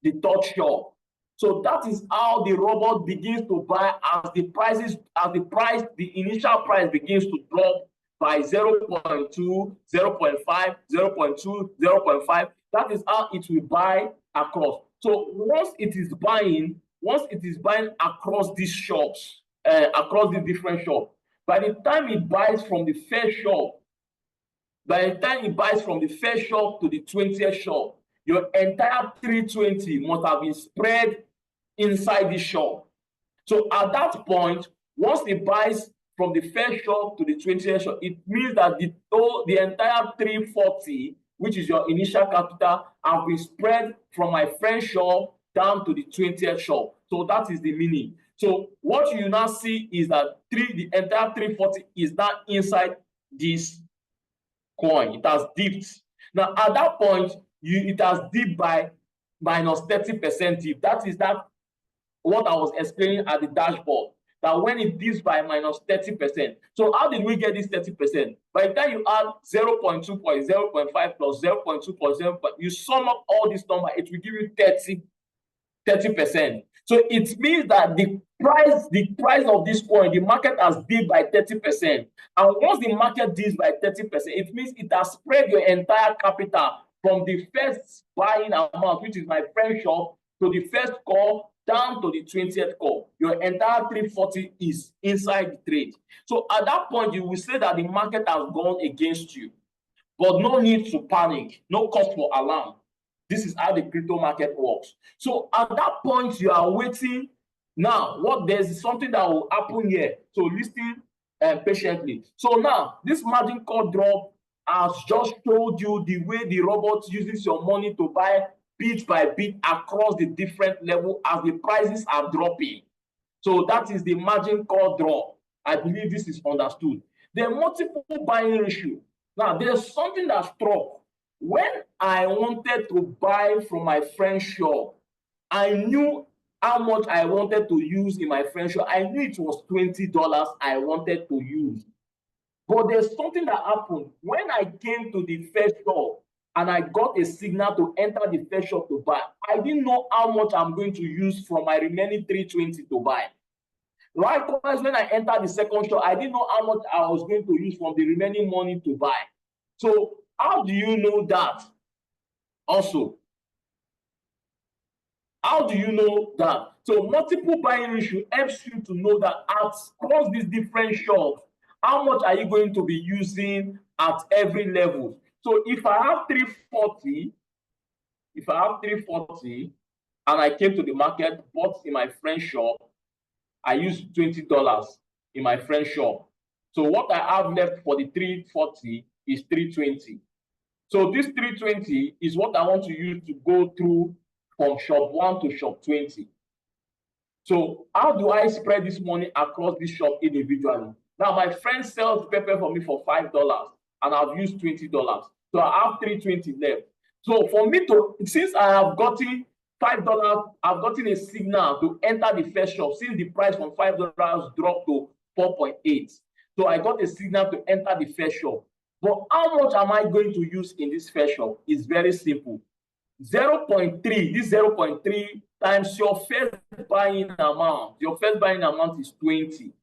the third shop. So that is how the robot begins to buy as the initial price begins to drop by 0.2, 0.5, 0.2, 0.5. That is how it will buy across. So once it is buying across these shops, across the different shops, by the time it buys from the first shop, to the 20th shop, your entire 320 must have been spread inside the shop. So at that point, once it buys from the first shop to the 20th shop, it means that the entire 340, which is your initial capital, have been spread from my friend's shop down to the 20th shop. So that is the meaning. So what you now see is that the entire 340 is now inside this coin. It has dipped. Now at that point, it has dipped by minus 30% dip. That is what I was explaining at the dashboard. That when it dips by minus 30%. So how did we get this 30%? By the time you add 0.2 plus 0.5 plus 0.2 plus 0, you sum up all this number, it will give you 30%. So it means that the price of this coin, the market has dipped by 30%. And once the market dips by 30%, it means it has spread your entire capital from the first buying amount, which is my friend's shop, to the first call, down to the 20th call, your entire 340 is inside the trade. So at that point, you will say that the market has gone against you. But no need to panic, no cause for alarm. This is how the crypto market works. So at that point, you are waiting. Now, there's something that will happen here. So listen patiently. So now, this margin call drop has just told you the way the robot uses your money to buy bit by bit across the different level as the prices are dropping. So that is the margin call drop. I believe this is understood. The multiple buying ratio. Now, there's something that struck. When I wanted to buy from my friend's shop, I knew how much I wanted to use in my friend's shop. I knew it was $20 I wanted to use. But there's something that happened. When I came to the first shop and I got a signal to enter the first shop to buy, I didn't know how much I'm going to use from my remaining 320 to buy. Likewise, when I entered the second shop, I didn't know how much I was going to use from the remaining money to buy. So how do you know that? Also, how do you know that? So multiple buying ratio helps you to know that across these different shops, how much are you going to be using at every level? So if I have 340, and I came to the market, bought in my friend's shop, I used $20 in my friend's shop. So what I have left for the 340 is 320. So this 320 is what I want to use to go through from shop 1 to shop 20. So how do I spread this money across this shop individually? Now my friend sells pepper for me for $5 and I've used $20. So I have 320 left. So for me to, since I have gotten $5, I've gotten a signal to enter the first shop since the price from $5 dropped to 4.8. So I got a signal to enter the first shop. But how much am I going to use in this first shop? It's very simple. 0.3, this 0.3 times your first buying amount. Your first buying amount is 20.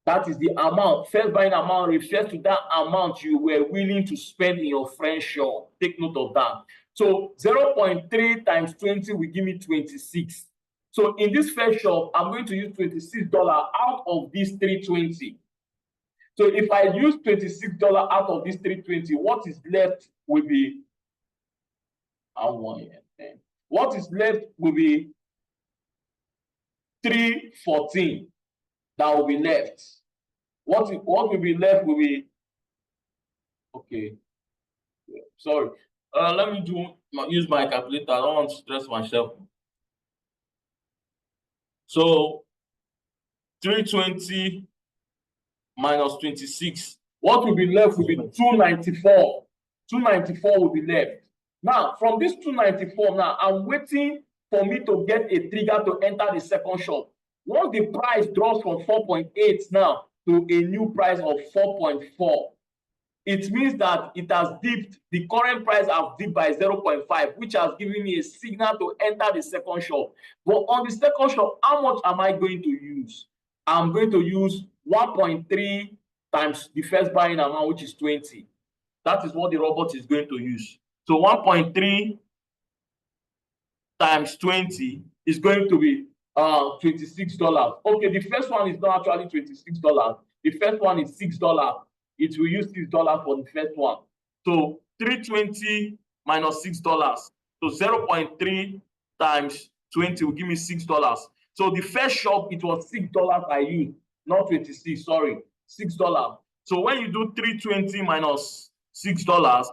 That is the amount. First buying amount refers to that amount you were willing to spend in your friend's shop. Take note of that. So 0.3 times 20 will give me 26. So in this first shop, I'm going to use $26 out of this 320. So if I use $26 out of this 320, what is left will be what is left will be 314. That will be left. What will be left will be, okay. Sorry. Let me use my calculator. I don't want to stress myself. So 320 minus 26. What will be left will be 294. 294 will be left. Now, from this 294, now I'm waiting for me to get a trigger to enter the second shop. Once the price drops from 4.8 now to a new price of 4.4, it means that it has dipped. The current price has dipped by 0.5, which has given me a signal to enter the second shop. But on the second shop, how much am I going to use? I'm going to use 1.3 times the first buying amount, which is 20. That is what the robot is going to use. So 1.3 times 20 is going to be $26. Okay, the first one is not actually $26. The first one is $6. It will use $6 for the first one. So 320 minus $6. So 0.3 times 20 will give me $6. So the first shop, it was $6 I used, not 26, sorry, $6. So when you do 320 minus $6,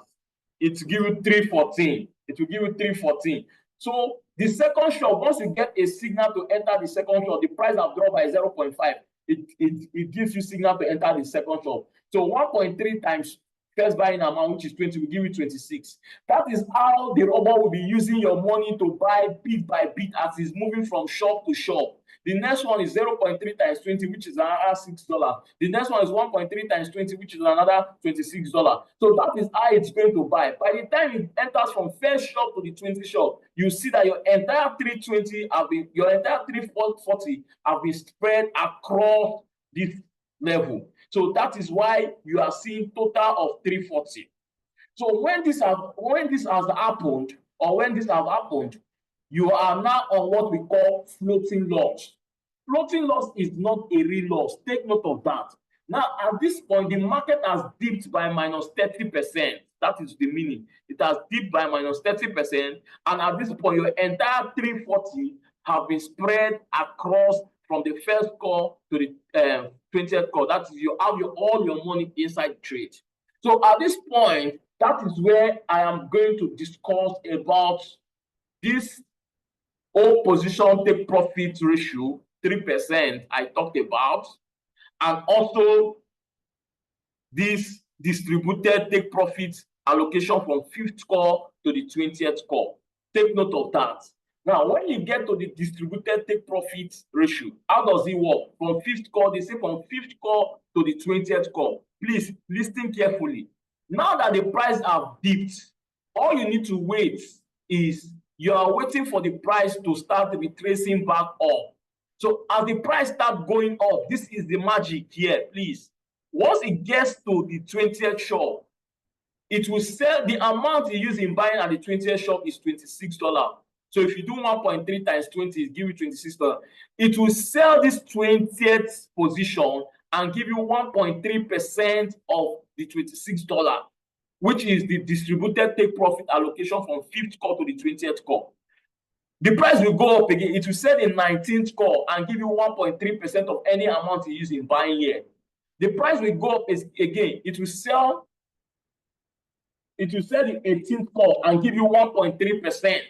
it will give you 314. It will give you 314. So the second shop, once you get a signal to enter the second shop, the price has dropped by 0.5. It gives you signal to enter the second shop. So 1.3 times first buying amount, which is 20, will give you 26. That is how the robot will be using your money to buy bit by bit as it's moving from shop to shop. The next one is 0.3 times 20, which is another $6. The next one is 1.3 times 20, which is another $26. So that is how it's going to buy. By the time it enters from first shop to the 20 shop, you see that your entire 320 your entire 340 have been spread across this level. So that is why you are seeing total of 340. So when this has happened, you are now on what we call floating loss. Floating loss is not a real loss. Take note of that. Now, at this point, the market has dipped by minus 30%. That is the meaning. It has dipped by minus 30%. And at this point, your entire 340 have been spread across from the first call to the 20th call. That is, you have all your money inside the trade. So at this point, that is where I am going to discuss about this whole position take profit ratio, 3% I talked about, and also this distributed take profit allocation from 5th call to the 20th call. Take note of that. Now, when you get to the distributed take profit ratio, how does it work? From 5th call, they say from 5th call to the 20th call. Please listen carefully. Now that the price have dipped, all you need to wait is you are waiting for the price to start retracing back up. So as the price start going up, this is the magic here, please. Once it gets to the 20th shop, it will sell. The amount you use in buying at the 20th shop is $26. So if you do 1.3 times 20, it give you $26. It will sell this 20th position and give you 1.3% of the $26, which is the distributed take profit allocation from 5th call to the 20th call. The price will go up again. It will sell in 19th call and give you 1.3% of any amount you use in buying here. The price will go up again. It will sell in 18th call and give you 1.3%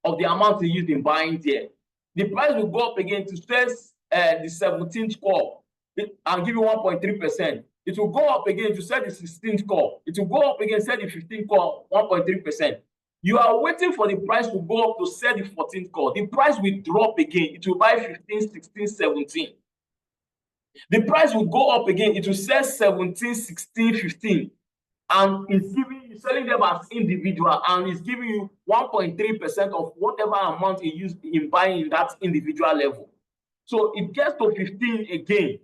of the amount you used in buying there. The price will go up again to sell the 17th call and give you 1.3%. It will go up again to sell the 16th call. It will go up again, sell the 15th call, 1.3%. You are waiting for the price to go up to sell the 14th call. The price will drop again. It will buy 15, 16, 17. The price will go up again. It will sell 17, 16, 15. And it's giving you, selling them as individual, and it's giving you 1.3% of whatever amount you use in buying that individual level. So it gets to 15 again.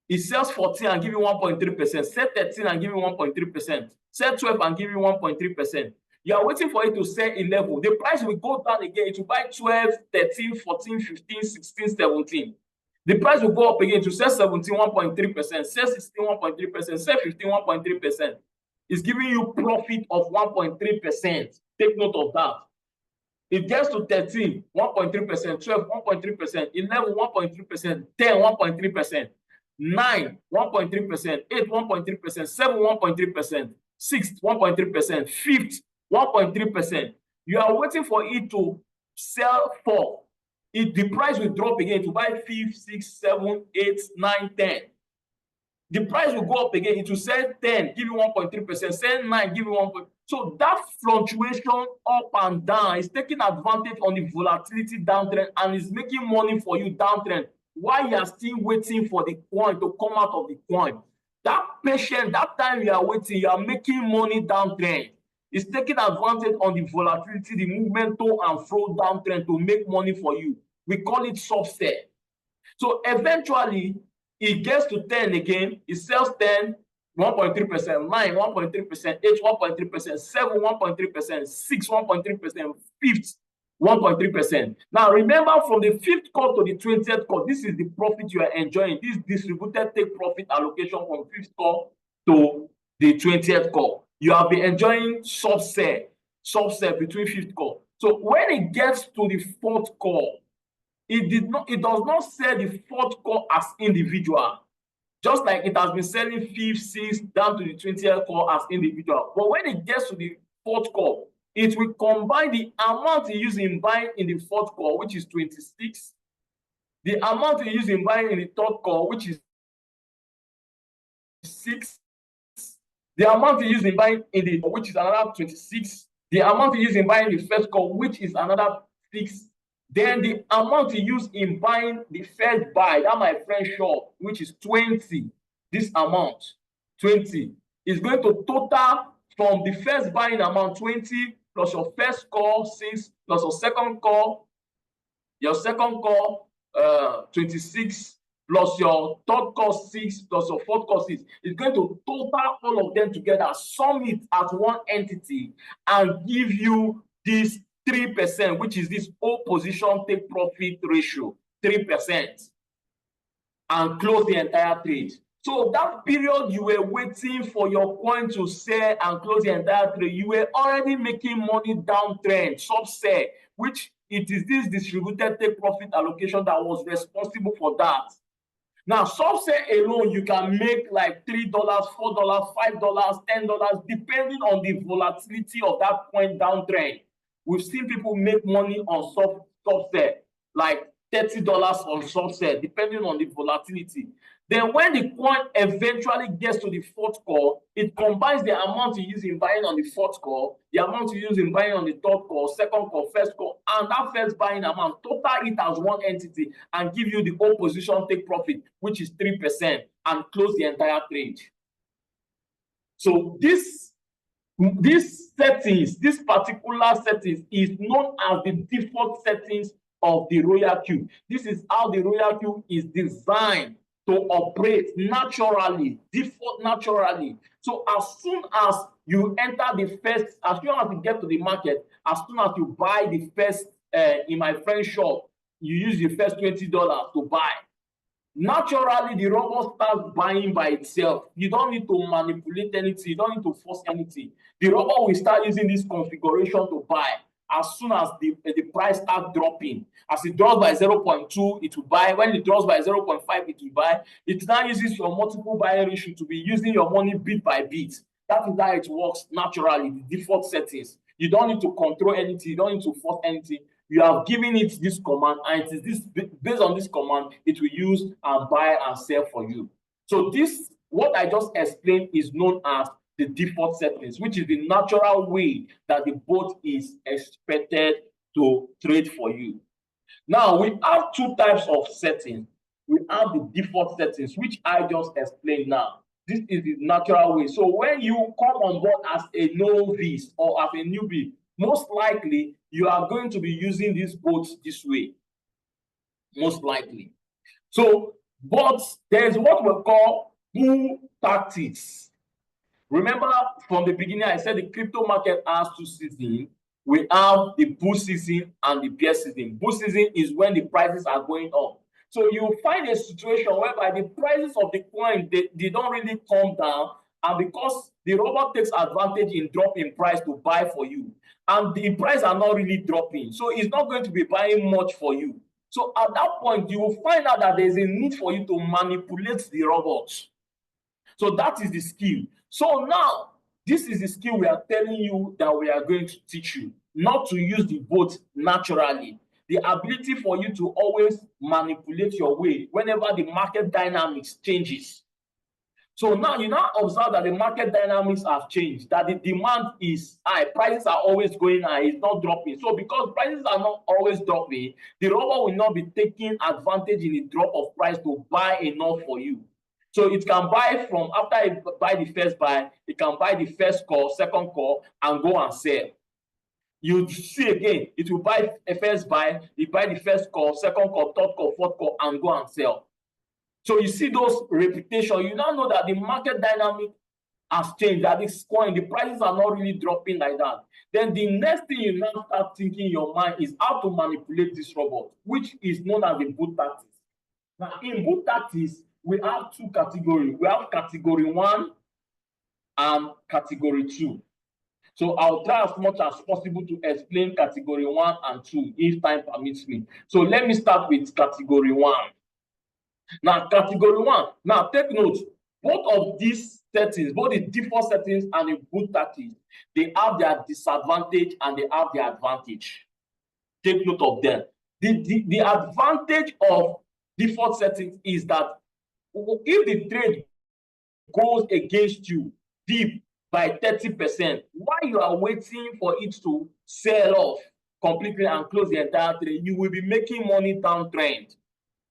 It sells 14 and give you 1.3%. Sell 13 and give you 1.3%. Sell 12 and give you 1.3%. You are waiting for it to sell 11. The price will go down again. It will buy 12, 13, 14, 15, 16, 17. The price will go up again to sell 17, 1.3%, sell 16, 1.3%, sell 15, 1.3%. It's giving you profit of 1.3%. Take note of that. It gets to 13, 1.3%, 12, 1.3%, 11, 1.3%, 10, 1.3%, 9, 1.3%, 8, 1.3%, 7, 1.3%, 6, 1.3%, 5th, 1.3%. You are waiting for it to sell 4. The price will drop again to buy 5, 6, 7, 8, 9, 10. The price will go up again. It will sell 10, give you 1.3%, sell 9, give you 1. So that fluctuation up and down is taking advantage on the volatility downtrend and is making money for you downtrend while you are still waiting for the coin to come out of the coin. That patience, that time you are waiting, you are making money downtrend. It's taking advantage on the volatility, the movement to and fro downtrend to make money for you. We call it subset. So eventually, it gets to 10 again. It sells 10, 1.3%, 9, 1.3%, 8, 1.3%, 7, 1.3%, 6, 1.3%, 5th, 1.3%. Now remember, from the 5th call to the 20th call, this is the profit you are enjoying. This distributed take profit allocation from 5th call to the 20th call. You have been enjoying subset between 5th call. So when it gets to the 4th call, it does not sell the 4th call as individual, just like it has been selling 5th, 6th down to the 20th call as individual. But when it gets to the 4th call, it will combine the amount you use in buying in the 4th call, which is 26, the amount you use in buying in the 3rd call, which is 6, the amount you use in buying in the, which is another 26, the amount you use in buying the 1st call, which is another 6, then the amount you use in buying the first buy, that my friend shop, which is 20, this amount, 20, is going to total from the first buying amount, 20, plus your first call, 6, plus your second call, 26, plus your 3rd call, 6, plus your 4th call, 6. It's going to total all of them together, sum it as one entity, and give you this 3%, which is this whole position take profit ratio, 3%, and close the entire trade. So that period you were waiting for your coin to sell and close the entire trade, you were already making money downtrend, sub-sell, which it is this distributed take profit allocation that was responsible for that. Now, sub-sell alone, you can make like $3, $4, $5, $10, depending on the volatility of that coin downtrend. We've seen people make money on sub-sell, like $30 on sub-sell, depending on the volatility. Then when the coin eventually gets to the fourth call, it combines the amount you use in buying on the fourth call, the amount you use in buying on the third call, second call, first call, and that first buying amount, total it as one entity and give you the whole position take profit, which is 3%, and close the entire trade. So this particular settings is known as the default settings of the Rqtmi. This is how the Rqtmi is designed to operate naturally, default naturally. So as soon as you enter the first, as soon as you get to the market, as soon as you buy the first, in my friend's shop, you use the first $20 to buy. Naturally, the robot starts buying by itself. You don't need to manipulate anything. You don't need to force anything. The robot will start using this configuration to buy. As soon as the price starts dropping, as it drops by 0.2, it will buy. When it drops by 0.5, it will buy. It now uses your multiple buying ratio to be using your money bit by bit. That is how it works naturally, the default settings. You don't need to control anything. You don't need to force anything. You have given it this command, and it is this, based on this command, it will use and buy and sell for you. So this, what I just explained, is known as the default settings, which is the natural way that the bot is expected to trade for you. Now, we have two types of settings. We have the default settings, which I just explained now. This is the natural way. So when you come on board as a novice or as a newbie, most likely you are going to be using these bots this way. Most likely. So, but there's what we call bull tactics. Remember from the beginning, I said the crypto market has two seasons. We have the bull season and the bear season. Bull season is when the prices are going up. So you find a situation whereby the prices of the coin, they don't really come down, and because the robot takes advantage in dropping price to buy for you, and the price are not really dropping, so it's not going to be buying much for you. So at that point, you will find out that there's a need for you to manipulate the robots. So that is the skill. So now, this is the skill we are telling you that we are going to teach you, not to use the bot naturally. The ability for you to always manipulate your way whenever the market dynamics changes. So now you now observe that the market dynamics have changed, that the demand is high, prices are always going high, it's not dropping. So because prices are not always dropping, the robot will not be taking advantage in the drop of price to buy enough for you. So it can buy from, after it buy the first buy, it can buy the first call, second call, and go and sell. You see again, it will buy a first buy, it buy the first call, second call, third call, fourth call, and go and sell. So you see those repetition, you now know that the market dynamic has changed, that this coin, the prices are not really dropping like that. Then the next thing you now start thinking in your mind is how to manipulate this robot, which is known as the boot tactics. Now, in boot tactics, we have two categories. We have category 1 and category 2. So I'll try as much as possible to explain category 1 and 2 if time permits me. So let me start with category 1. Now, category 1. Now, take note, both of these settings, both the default settings and the boot tactics, they have their disadvantage and they have their advantage. Take note of them. The advantage of default settings is that if the trade goes against you deep by 30%, while you are waiting for it to sell off completely and close the entire trade, you will be making money downtrend.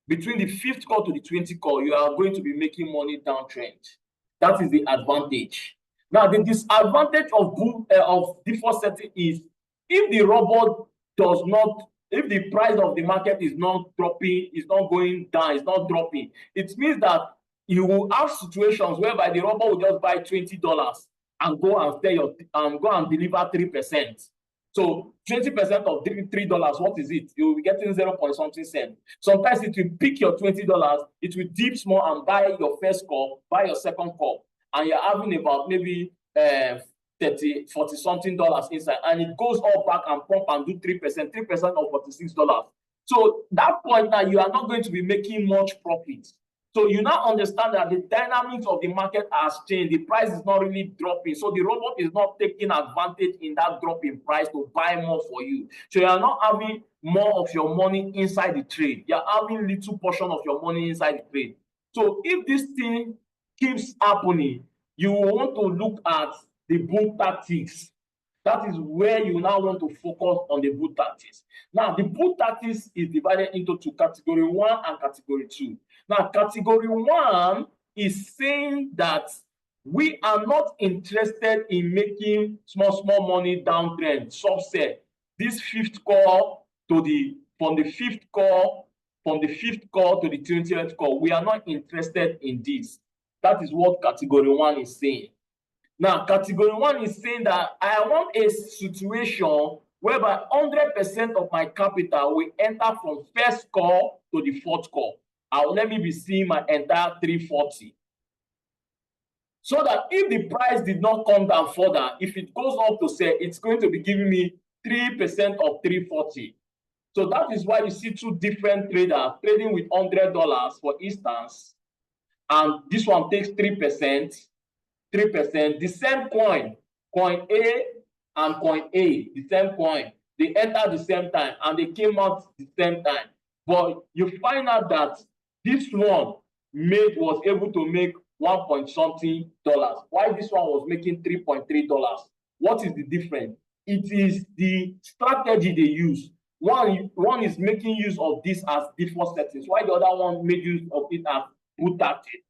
Between the 5th call to the 20th call, you are going to be making money downtrend. That is the advantage. Now, the disadvantage of default setting is if the robot does not, if the price of the market is not dropping, it's not going down, it's not dropping, it means that you will have situations whereby the robot will just buy $20 and go and sell and go and deliver 3%. So 20% of $3, what is it? You will be getting 0 point something cent. Sometimes it will pick your $20, it will dip small and buy your first cup, buy your second cup, and you're having about maybe 40 something dollars inside, and it goes all back and pump and do 3%, 3% of $46. So that point now, you are not going to be making much profit. So you now understand that the dynamics of the market has changed. The price is not really dropping. So the robot is not taking advantage in that drop in price to buy more for you. So you are not having more of your money inside the trade. You are having little portion of your money inside the trade. So if this thing keeps happening, you want to look at the bull tactics. That is where you now want to focus on the bull tactics. Now, the bull tactics is divided into two, category 1 and category 2. Now, category 1 is saying that we are not interested in making small money downtrend, subset. This fifth call to from the fifth call to the 20th call, we are not interested in this. That is what category 1 is saying. Now, category 1 is saying that I want a situation whereby 100% of my capital will enter from first call to the fourth call. Let me be seeing my entire 340. So that if the price did not come down further, if it goes up to say, it's going to be giving me 3% of 340. So that is why you see two different traders trading with $100, for instance, and this one takes 3%, the same coin A and coin A, the same coin, they entered the same time and they came out the same time. But you find out that this one was able to make 1 point something dollars, while this one was making $3.3. What is the difference? It is the strategy they use. One is making use of this as default settings, while the other one made use of it as bull tactics.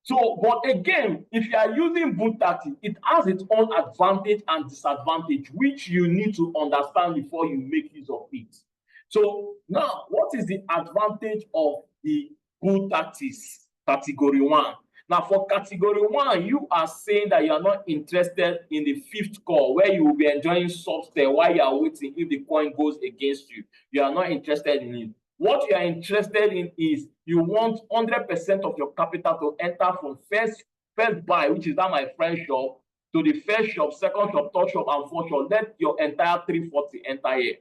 So, but again, if you are using bull tactics, it has its own advantage and disadvantage, which you need to understand before you make use of it. So now, what is the advantage of the bull tactics category 1? Now, for category 1, you are saying that you are not interested in the fifth call, where you will be enjoying software while you are waiting if the coin goes against you. You are not interested in it. What you are interested in is you want 100% of your capital to enter from first buy, which is that my friend shop, to the first shop, second shop, third shop, and fourth shop. Let your entire 340 enter here.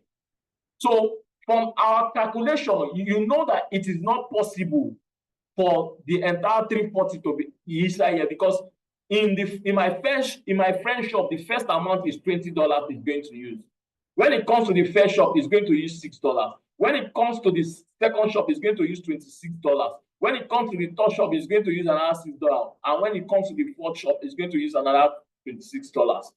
So from our calculation, you know that it is not possible for the entire 340 to be inside here, because in my friend shop, the first amount is $20 is going to use. When it comes to the first shop, it's going to use $6. When it comes to the second shop, it's going to use $26. When it comes to the third shop, it's going to use another $6. And when it comes to the fourth shop, it's going to use another $26.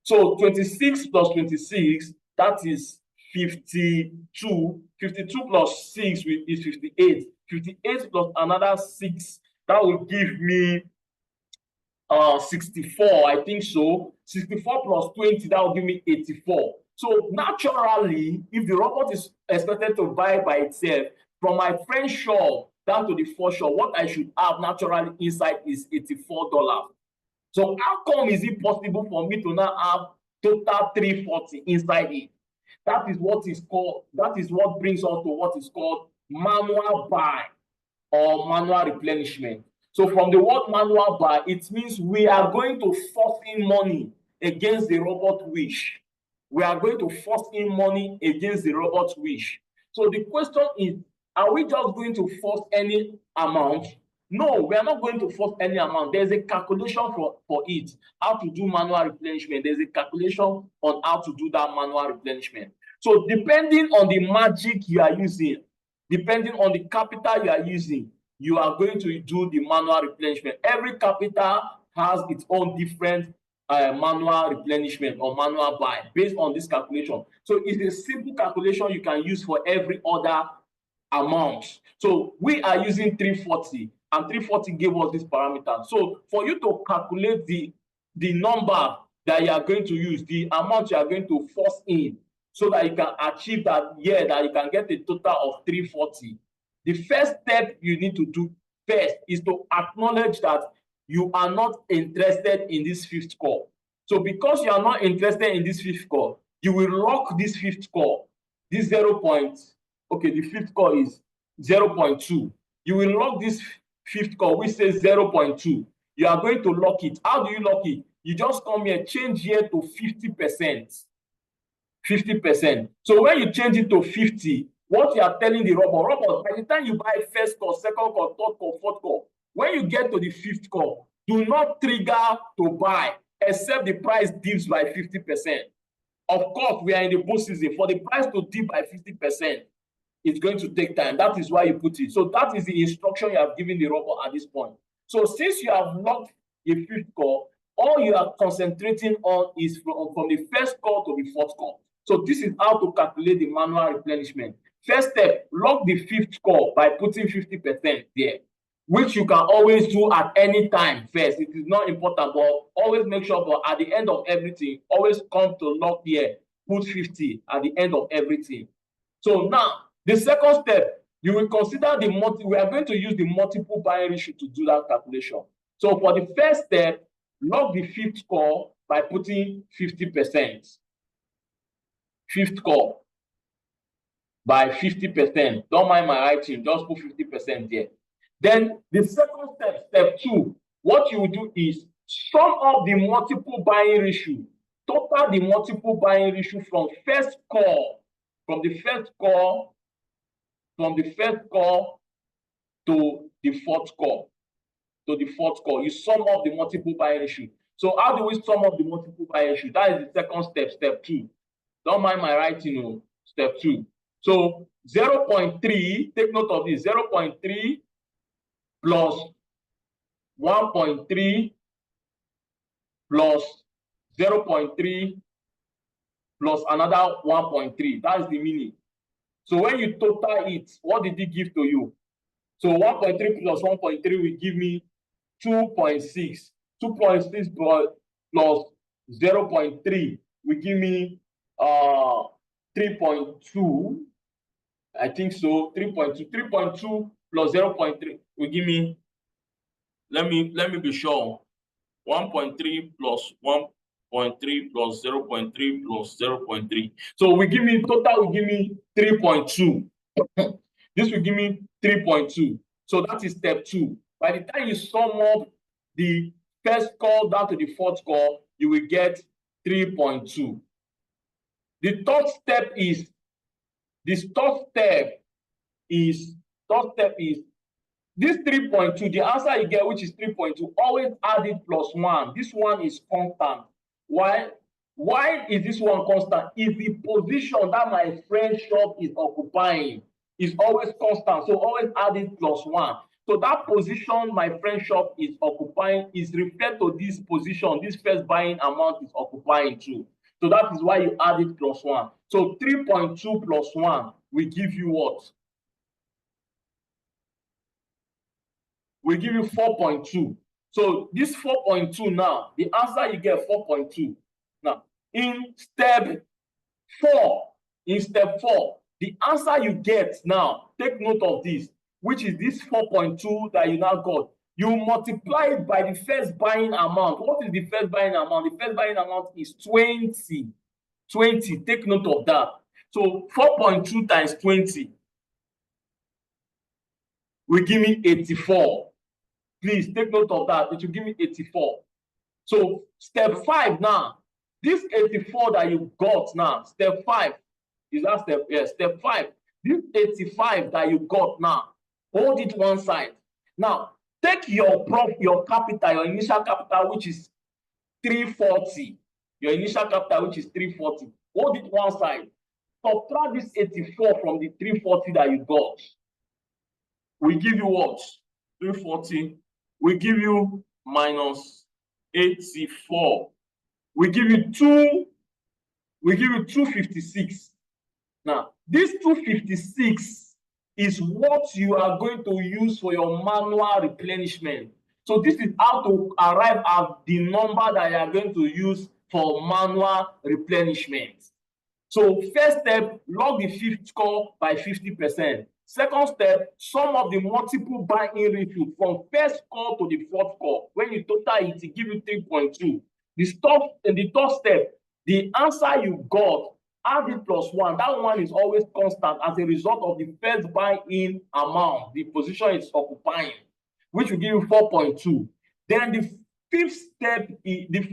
So 26 plus 26, that is 52. 52 plus 6 is 58. 58 plus another 6, that will give me 64, I think so. 64 plus 20, that will give me 84. So naturally, if the robot is expected to buy by itself, from my friend's shop down to the fourth shop, what I should have naturally inside is $84. So how come is it possible for me to now have total 340 inside it? That is what brings us to what is called manual buy or manual replenishment. So from the word manual buy, it means we are going to force in money against the robot wish. We are going to force in money against the robot's wish. So the question is, are we just going to force any amount? No, we are not going to force any amount. There's a calculation for it, how to do manual replenishment. There's a calculation on how to do that manual replenishment. So depending on the magic you are using, depending on the capital you are using, you are going to do the manual replenishment. Every capital has its own different manual replenishment or manual buy based on this calculation. So it's a simple calculation you can use for every other amount. So we are using 340, and 340 gave us this parameter. So for you to calculate the number that you are going to use, the amount you are going to force in, so that you can achieve that that you can get a total of 340. The first step you need to do first is to acknowledge that you are not interested in this fifth call. So because you are not interested in this fifth call, you will lock this fifth call. This 0. Okay, the fifth call is 0.2. You will lock this fifth call, which says 0.2. You are going to lock it. How do you lock it? You just come here, change here to 50%. 50%. So when you change it to 50, what you are telling the robot, by the time you buy first call, second call, third call, fourth call, when you get to the fifth call, do not trigger to buy except the price dips by 50%. Of course, we are in the bull season. For the price to dip by 50%, it's going to take time. That is why you put it. So that is the instruction you have given the robot at this point. So since you have locked a fifth call, all you are concentrating on is from the first call to the fourth call. So this is how to calculate the manual replenishment. First step, lock the fifth call by putting 50% there, which you can always do at any time first. It is not important, but always make sure, but at the end of everything, always come to lock here, put 50 at the end of everything. So now, the second step, you will consider we are going to use the multiple buying ratio to do that calculation. So for the first step, lock the fifth call by putting 50%. Fifth call by 50%. Don't mind my writing, just put 50% there. Then the second step, step 2, what you will do is sum up the multiple buying ratio, total the multiple buying ratio from the first call to the fourth call. You sum up the multiple buying ratio. So how do we sum up the multiple buying ratio? That is the second step, step 2. Don't mind my writing, step 2. So 0.3, take note of this, 0.3 plus 1.3 plus 0.3 plus another 1.3. That is the meaning. So when you total it, what did it give to you? So 1.3 plus 1.3 will give me 2.6. 2.6 plus 0.3 will give me 3.2. I think so. 3.2. 3.2 plus 0.3 will give me, let me be sure. 1.3 plus 1.3 plus 0.3 plus 0.3. So we give me total will give me 3.2. This will give me 3.2. So that is step 2. By the time you sum up the first call down to the fourth call, you will get 3.2. The third step is this 3.2. The answer you get, which is 3.2, always add it plus 1. This one is constant. Why is this one constant? Is the position that my friend's shop is occupying is always constant. So always add it plus 1. So that position my friend's shop is occupying is referred to this position this first buying amount is occupying too. So that is why you add it plus 1. So 3.2 plus 1 will give you what? We give you 4.2. So this 4.2 now, the answer you get 4.2. Now, in step 4, the answer you get now, take note of this, which is this 4.2 that you now got. You multiply it by the first buying amount. What is the first buying amount? The first buying amount is 20. 20, take note of that. So 4.2 times 20 will give me 84. Please take note of that. It will give me 84. So step 5 now. This 84 that you got now, step 5. Is that step? Yes, step 5. This 85 that you got now, hold it one side. Now, take your capital, your initial capital, which is 340. Your initial capital, which is 340. Hold it one side. Subtract this 84 from the 340 that you got. We give you what? 340. We give you minus 84. We give you 256. Now, this 256 is what you are going to use for your manual replenishment. So this is how to arrive at the number that you are going to use for manual replenishment. So first step, log the fifth call by 50%. Second step, sum up the multiple buying ratio from first call to the fourth call. When you total it, it gives you 3.2. the stuff in the third step, the answer you got, add it plus 1. That one is always constant as a result of the first buy-in amount, the position it's occupying, which will give you 4.2. Then the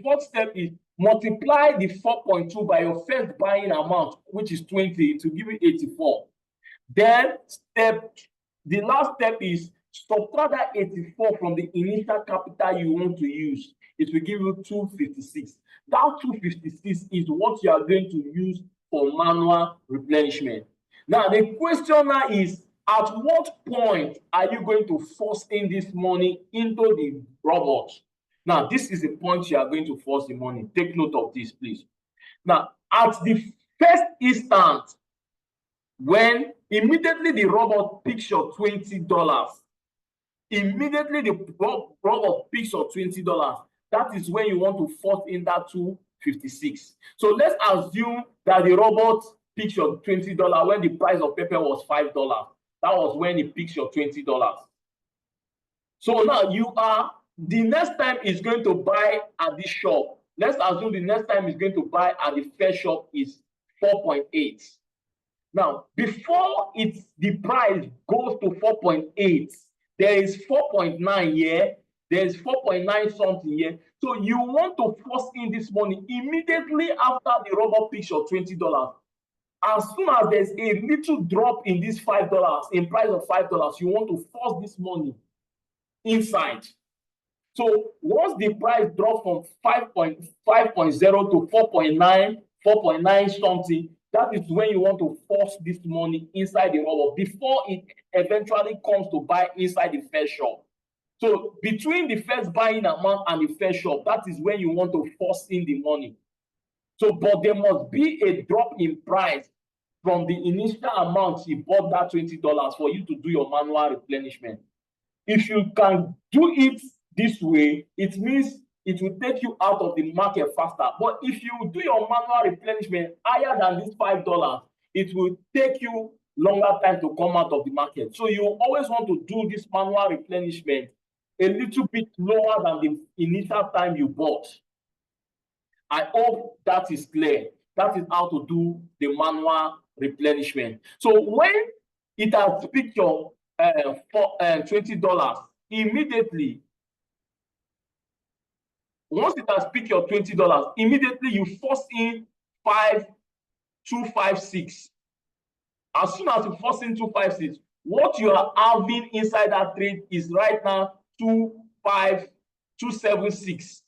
fourth step is multiply the 4.2 by your first buying amount, which is 20, to give you 84. Then the last step is subtract that 84 from the initial capital you want to use. It will give you 256. That 256 is what you are going to use for manual replenishment. Now, the question now is, at what point are you going to force in this money into the robot? Now, this is the point you are going to force the money. Take note of this, please. Now, at the first instant, when immediately the robot picks your $20, immediately the robot picks your $20, that is when you want to force in that 256. So let's assume that the robot picks your $20 when the price of pepper was $5. That was when it picks your $20. So now the next time is going to buy at this shop. Let's assume the next time is going to buy at the first shop is 4.8. Now, before the price goes to 4.8, there is 4.9 here, there is 4.9 something here. So you want to force in this money immediately after the robot picks your $20. As soon as there's a little drop in this $5, in price of $5, you want to force this money inside. So once the price drops from 5.0 to 4.9, 4.9 something, that is when you want to force this money inside the robot before it eventually comes to buy inside the first shop. So between the first buying amount and the first shop, that is when you want to force in the money. So, but there must be a drop in price from the initial amount you bought that $20 for you to do your manual replenishment. If you can do it this way, it means it will take you out of the market faster. But if you do your manual replenishment higher than this $5, it will take you longer time to come out of the market. So you always want to do this manual replenishment a little bit lower than the initial time you bought. I hope that is clear. That is how to do the manual replenishment. So when it has picked your $20, immediately, once it has picked your $20, immediately you force in 256. As soon as you force in 256, what you are having inside that trade is right now 276.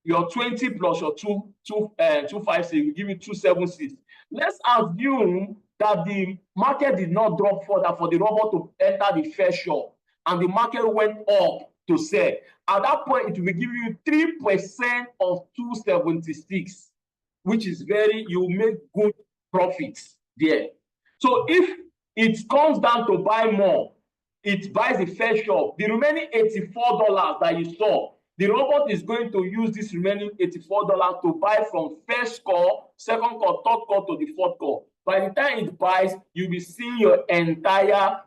Your 20 plus your 256 will give you 276. Let's assume that the market did not drop further for the robot to enter the first shop and the market went up to sell. At that point, it will give you 3% of 276, which is you make good profits there. So if it comes down to buy more, it buys the first shop. The remaining $84 that you saw, the robot is going to use this remaining $84 to buy from first call, second call, third call to the fourth call. By the time it buys, you'll be seeing your entire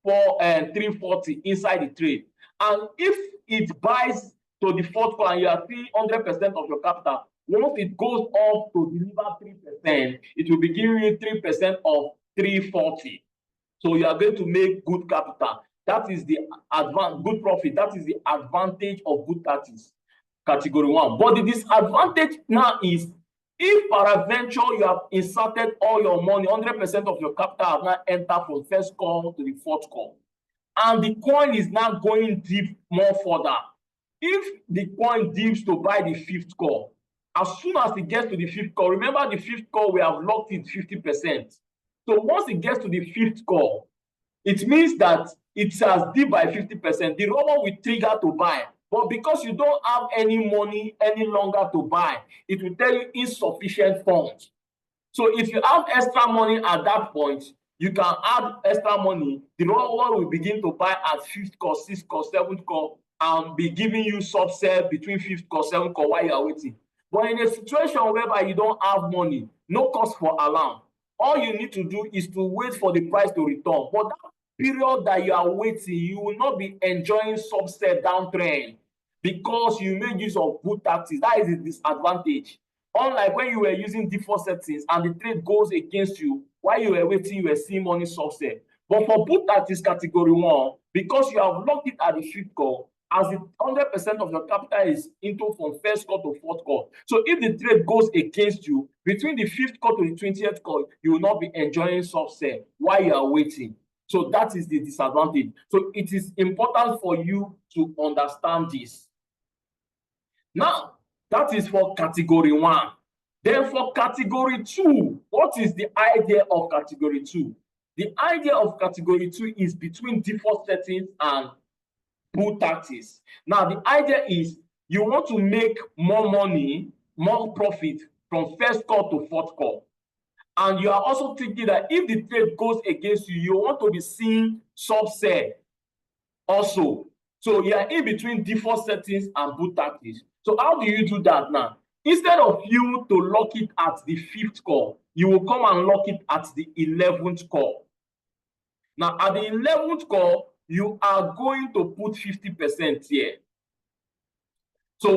340 inside the trade. And if it buys to the fourth call and you are seeing 100% of your capital, once it goes up to deliver 3%, it will be giving you 3% of 340. So you are going to make good capital. That is the good profit. That is the advantage of good practice, category 1. But the disadvantage now is, if peradventure you have inserted all your money, 100% of your capital have now entered from first call to the fourth call, and the coin is now going deep more further. If the coin dips to buy the fifth call, as soon as it gets to the fifth call, remember the fifth call, we have locked it 50%. So once it gets to the fifth call, it means that it has dipped by 50%. The robot will trigger to buy. But because you don't have any money any longer to buy, it will tell you insufficient funds. So if you have extra money at that point, you can add extra money. The robot will begin to buy at fifth call, sixth call, seventh call, and be giving you subsell between fifth call, seventh call while you are waiting. But in a situation whereby you don't have money, no cause for alarm, all you need to do is to wait for the price to return. But that period that you are waiting, you will not be enjoying subset downtrend. because you made use of boot tactics. That is the disadvantage. Unlike when you were using default settings and the trade goes against you, while you were waiting, you were seeing money success. But for boot tactics category 1, because you have locked it at the fifth call, as the 100% of your capital is into from first call to fourth call. So if the trade goes against you, between the fifth call to the 20th call, you will not be enjoying success while you are waiting. So that is the disadvantage. So it is important for you to understand this. Now, that is for category 1. Then for category 2, what is the idea of category 2? The idea of category 2 is between default settings and boot tactics. Now, the idea is you want to make more money, more profit from first call to fourth call. And you are also thinking that if the trade goes against you, you want to be seeing subset also. So you are in between default settings and boot tactics. So how do you do that now? Instead of you to lock it at the fifth call, you will come and lock it at the 11th call. Now, at the 11th call, you are going to put 50% here. So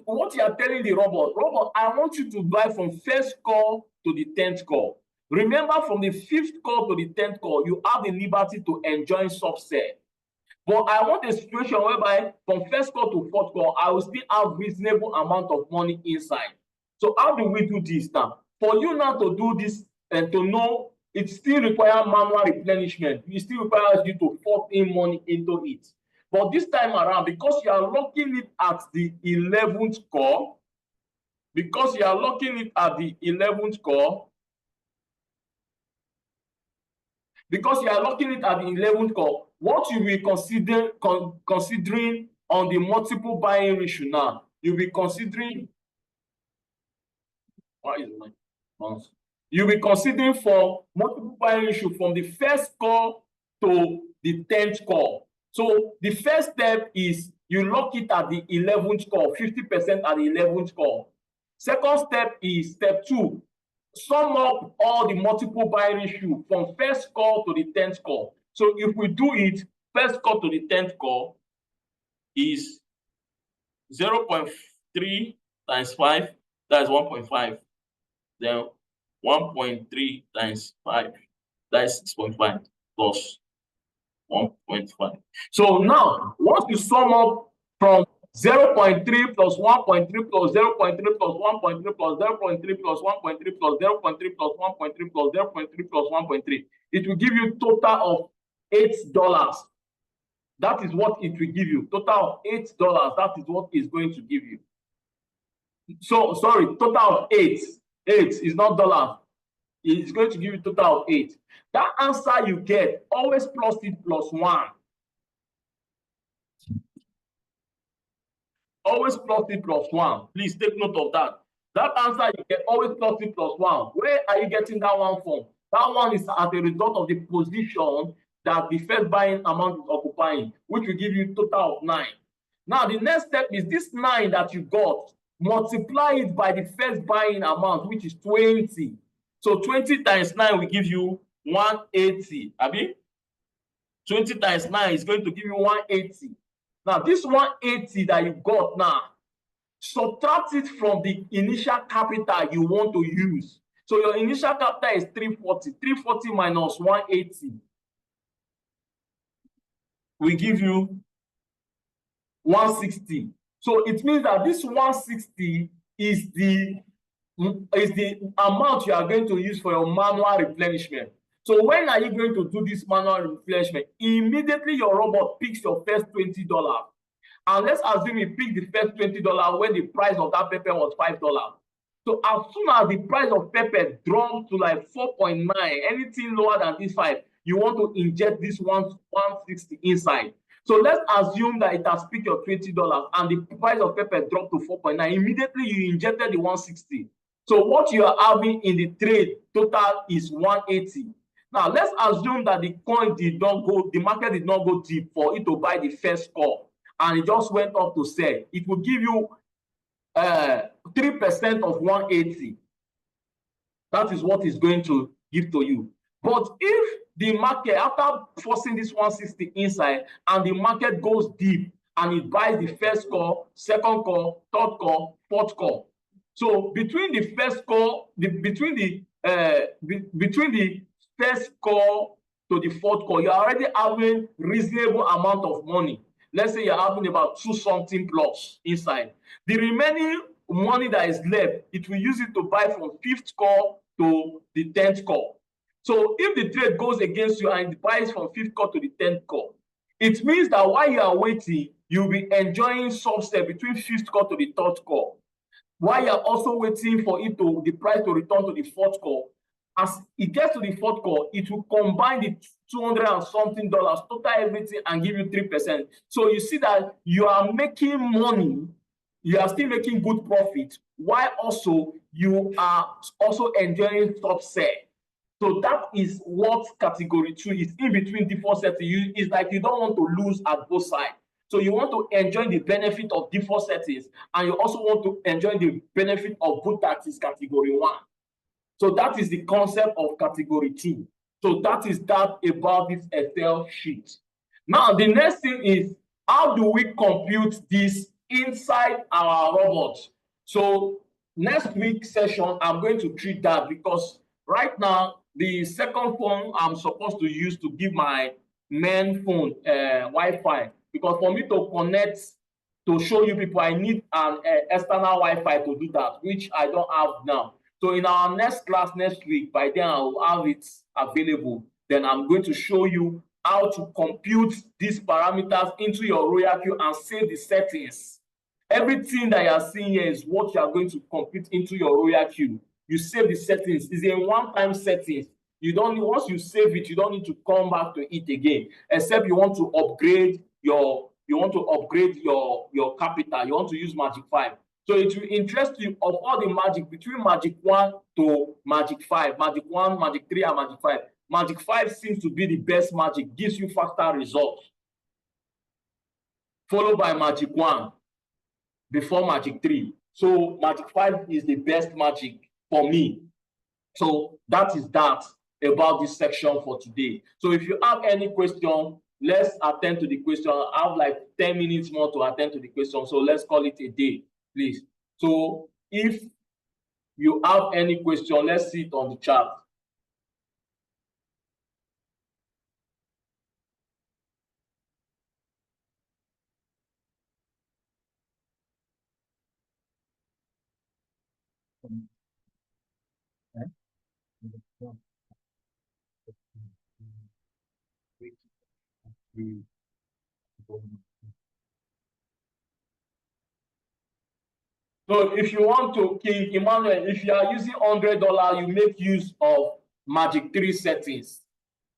what you are telling the robot, I want you to buy from first call to the 10th call. Remember, from the 5th call to the 10th call, you have the liberty to enjoy subset. But I want a situation whereby from first call to fourth call, I will still have reasonable amount of money inside. So how do we do this now? For you now to do this and to know, it still requires manual replenishment. It still requires you to fork in money into it. But this time around, because you are locking it at the 11th call, because you are locking it at the 11th call, because you are locking it at the 11th call, what you will considering on the multiple buying ratio now, you'll be considering, why is my mouse? You'll be considering for multiple buying ratio from the first call to the 10th call. So the first step is you lock it at the 11th call, 50% at the 11th call. Second step is step 2. Sum up all the multiple buying ratio from first call to the 10th call. So if we do it, first call to the 10th call is 0.3 times 5, that is 1.5. Then 1.3 times 5, that is 6.5 plus 1.5. So now, once you sum up from 0.3 plus 1.3 plus 0.3 plus 1.3 plus 0.3 plus 1.3 plus 0.3 plus 1.3 plus 0.3 plus 1.3, it will give you total of $8. That is what it will give you. Total of $8. That is what it's going to give you. So sorry, total of 8. 8 is not dollars. It's going to give you total of 8. That answer you get, always plus it plus 1. Always plus it plus 1. Please take note of that. That answer you get, always plus it plus 1. Where are you getting that one from? That one is as a result of the position that the first buying amount is occupying, which will give you total of 9. Now, the next step is this 9 that you got, multiply it by the first buying amount, which is 20. So 20 times 9 will give you 180. Abi? 20 times 9 is going to give you 180. Now, this 180 that you got now, subtract it from the initial capital you want to use. So your initial capital is 340. 340 minus 180 will give you 160. So it means that this 160 is the amount you are going to use for your manual replenishment. So when are you going to do this manual replenishment? Immediately your robot picks your first $20. And let's assume he picked the first $20 when the price of that pepper was $5. So as soon as the price of pepper drops to like 4.9, anything lower than this 5, you want to inject this 160 inside. So let's assume that it has picked your $20 and the price of pepper dropped to 4.9. Immediately you injected the 160. So what you are having in the trade total is 180. Now let's assume that the coin did not go, the market did not go deep for it to buy the first call, and it just went up to sell. It will give you 3% of 180. That is what it's going to give to you. But if the market, after forcing this 160 inside and the market goes deep and it buys the first call, second call, third call, fourth call. So between the first call, between the first call to the fourth call, you're already having reasonable amount of money. Let's say you're having about 2 something plus inside. The remaining money that is left, it will use it to buy from 5th call to the 10th call. So if the trade goes against you and it buys from 5th call to the 10th call, it means that while you are waiting, you'll be enjoying subset between 5th call to the 3rd call. While you're also waiting for the price to return to the 4th call, as it gets to the 4th call, it will combine the $200 and something, total everything, and give you 3%. So you see that you are making money, you are still making good profit, while also you are also enjoying subset. So that is what category 2 is, in between default setting. It's like you don't want to lose at both sides. So you want to enjoy the benefit of default settings, and you also want to enjoy the benefit of good taxes category 1. So that is the concept of category 2. So that is that about this Excel sheet. Now the next thing is, how do we compute this inside our robot? So next week session, I'm going to treat that, because right now the second phone I'm supposed to use to give my main phone Wi-Fi, because for me to connect to show you people, I need an external Wi-Fi to do that, which I don't have now. So in our next class next week, by then I will have it available. Then I'm going to show you how to compute these parameters into your royal queue and save the settings. Everything that you are seeing here is what you are going to compute into your royal queue. You save the settings. It's a one-time settings. You don't need, once you save it, you don't need to come back to it again, except you want to upgrade your capital. You want to use Magic 5. So it will interest you of all the magic between Magic 1 to Magic 5, Magic 1, Magic 3, and Magic 5. Magic 5 seems to be the best magic, gives you faster results, followed by Magic 1 before Magic 3. So Magic 5 is the best magic for me. So that is that about this section for today. So if you have any question, let's attend to the question. I have like 10 minutes more to attend to the question. So let's call it a day, please. So if you have any question, let's see it on the chat. So if you want to, King Emmanuel, if you are using $100, you make use of Magic 3 settings,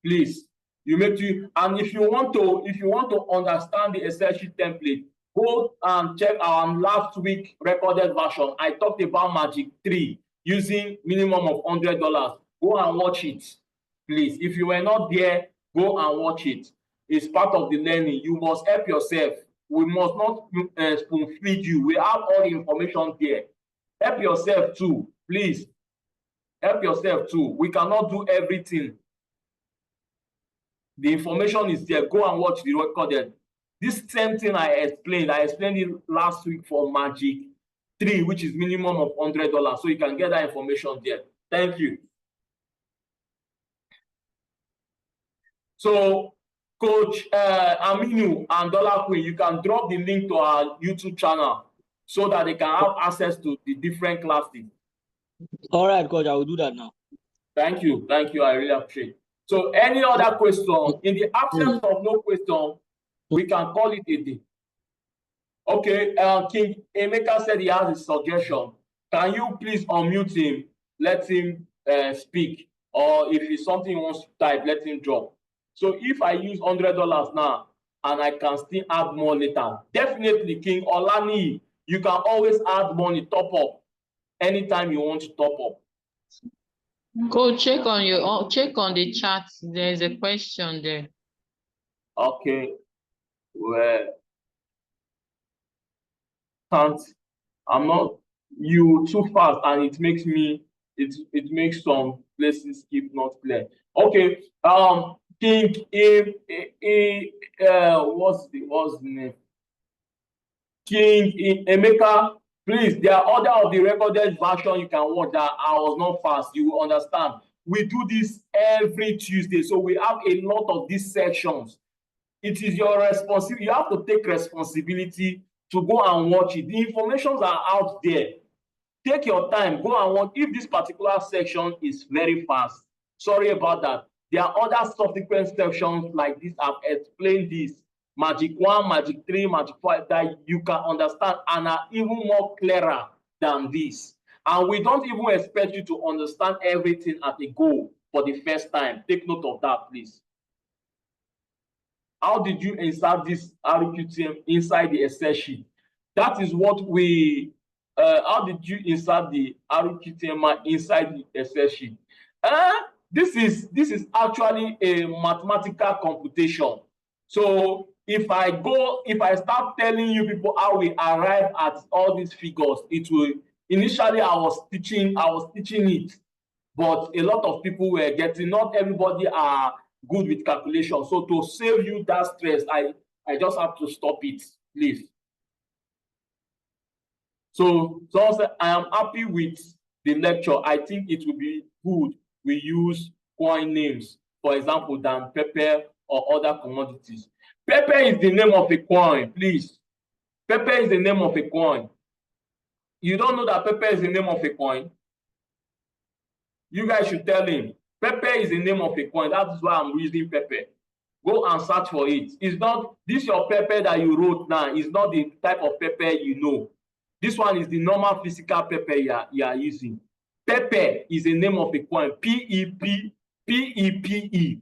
please. You make you, and if you want to understand the Excel sheet template, go and check our last week recorded version. I talked about Magic 3 using minimum of $100. Go and watch it, please. If you were not there, go and watch it. It's part of the learning. You must help yourself. We must not spoon feed you. We have all the information there. Help yourself too, please. Help yourself too. We cannot do everything. The information is there. Go and watch the recorded. This same thing I explained it last week for Magic 3, which is minimum of $100. So you can get that information there. Thank you. So Coach Aminu and Dollar Queen, you can drop the link to our YouTube channel so that they can have access to the different classes. All right, Coach, I will do that now. Thank you. Thank you. I really appreciate it. So any other question? In the absence of no question, we can call it a day. Okay, King Emeka said he has a suggestion. Can you please unmute him? Let him speak. Or if it's something he wants to type, let him drop. So if I use $100 now and I can still add more later, definitely, King Olani, you can always add money, top up, anytime you want to top up. Go check on the chat. There's a question there. Okay. Well, I'm not you too fast, and it makes some places keep not clear. Okay. King what's the name? King Emeka, please, there are other of the recorded version you can watch that I was not fast. You will understand. We do this every Tuesday, so we have a lot of these sections. It is your responsibility. You have to take responsibility to go and watch it. The informations are out there. Take your time, go and watch. If this particular section is very fast, sorry about that. There are other subsequent sections like this. I've explained this. Magic 1, Magic 3, Magic 5 that you can understand and are even more clearer than this. And we don't even expect you to understand everything at a go for the first time. Take note of that, please. How did you insert this Rqtmi inside the Excel sheet? That is what we, how did you insert the Rqtmi inside the Excel sheet? This is actually a mathematical computation. So if I start telling you people how we arrive at all these figures, it will, initially I was teaching it, but a lot of people were getting, not everybody are good with calculation. So to save you that stress, I just have to stop it, please. So someone said, I am happy with the lecture. I think it would be good we use coin names, for example, than pepper or other commodities. Pepper is the name of a coin, please. Pepper is the name of a coin. You don't know that pepper is the name of a coin? You guys should tell him. Pepper is the name of a coin. That is why I'm using pepper. Go and search for it. It's not this your pepper that you wrote now. It's not the type of pepper you know. This one is the normal physical pepper you are using. Pepper is the name of a coin. P-E-P-E,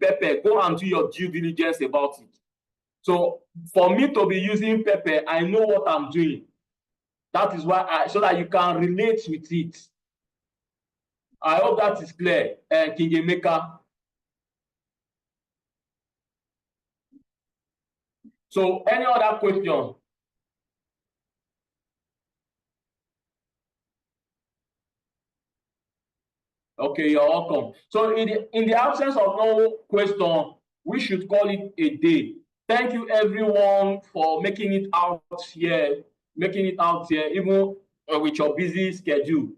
pepper. Go and do your due diligence about it. So for me to be using pepper, I know what I'm doing. That is why so that you can relate with it. I hope that is clear, King Emeka. So any other question? Okay, you're welcome. So in the absence of no question, we should call it a day. Thank you everyone for making it out here, even with your busy schedule.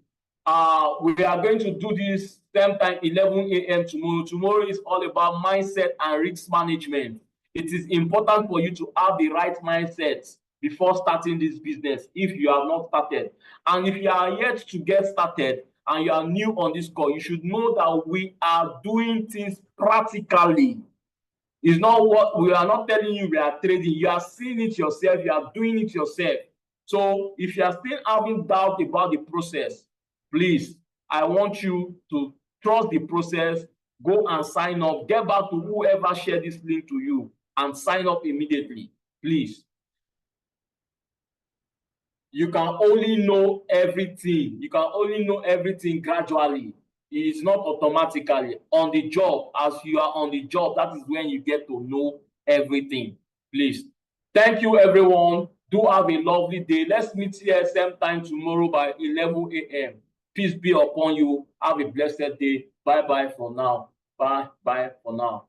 We are going to do this same time, 11 a.m. tomorrow. Tomorrow is all about mindset and risk management. It is important for you to have the right mindset before starting this business if you have not started. And if you are yet to get started and you are new on this call, you should know that we are doing things practically. It's not what we are not telling you we are trading. You are seeing it yourself, you are doing it yourself. So if you are still having doubt about the process, please, I want you to trust the process, go and sign up, get back to whoever shared this link to you and sign up immediately, please. You can only know everything. You can only know everything gradually. It is not automatically. On the job, as you are on the job, that is when you get to know everything. Please. Thank you, everyone. Do have a lovely day. Let's meet here same time tomorrow by 11 a.m. Peace be upon you. Have a blessed day. Bye-bye for now. Bye-bye for now.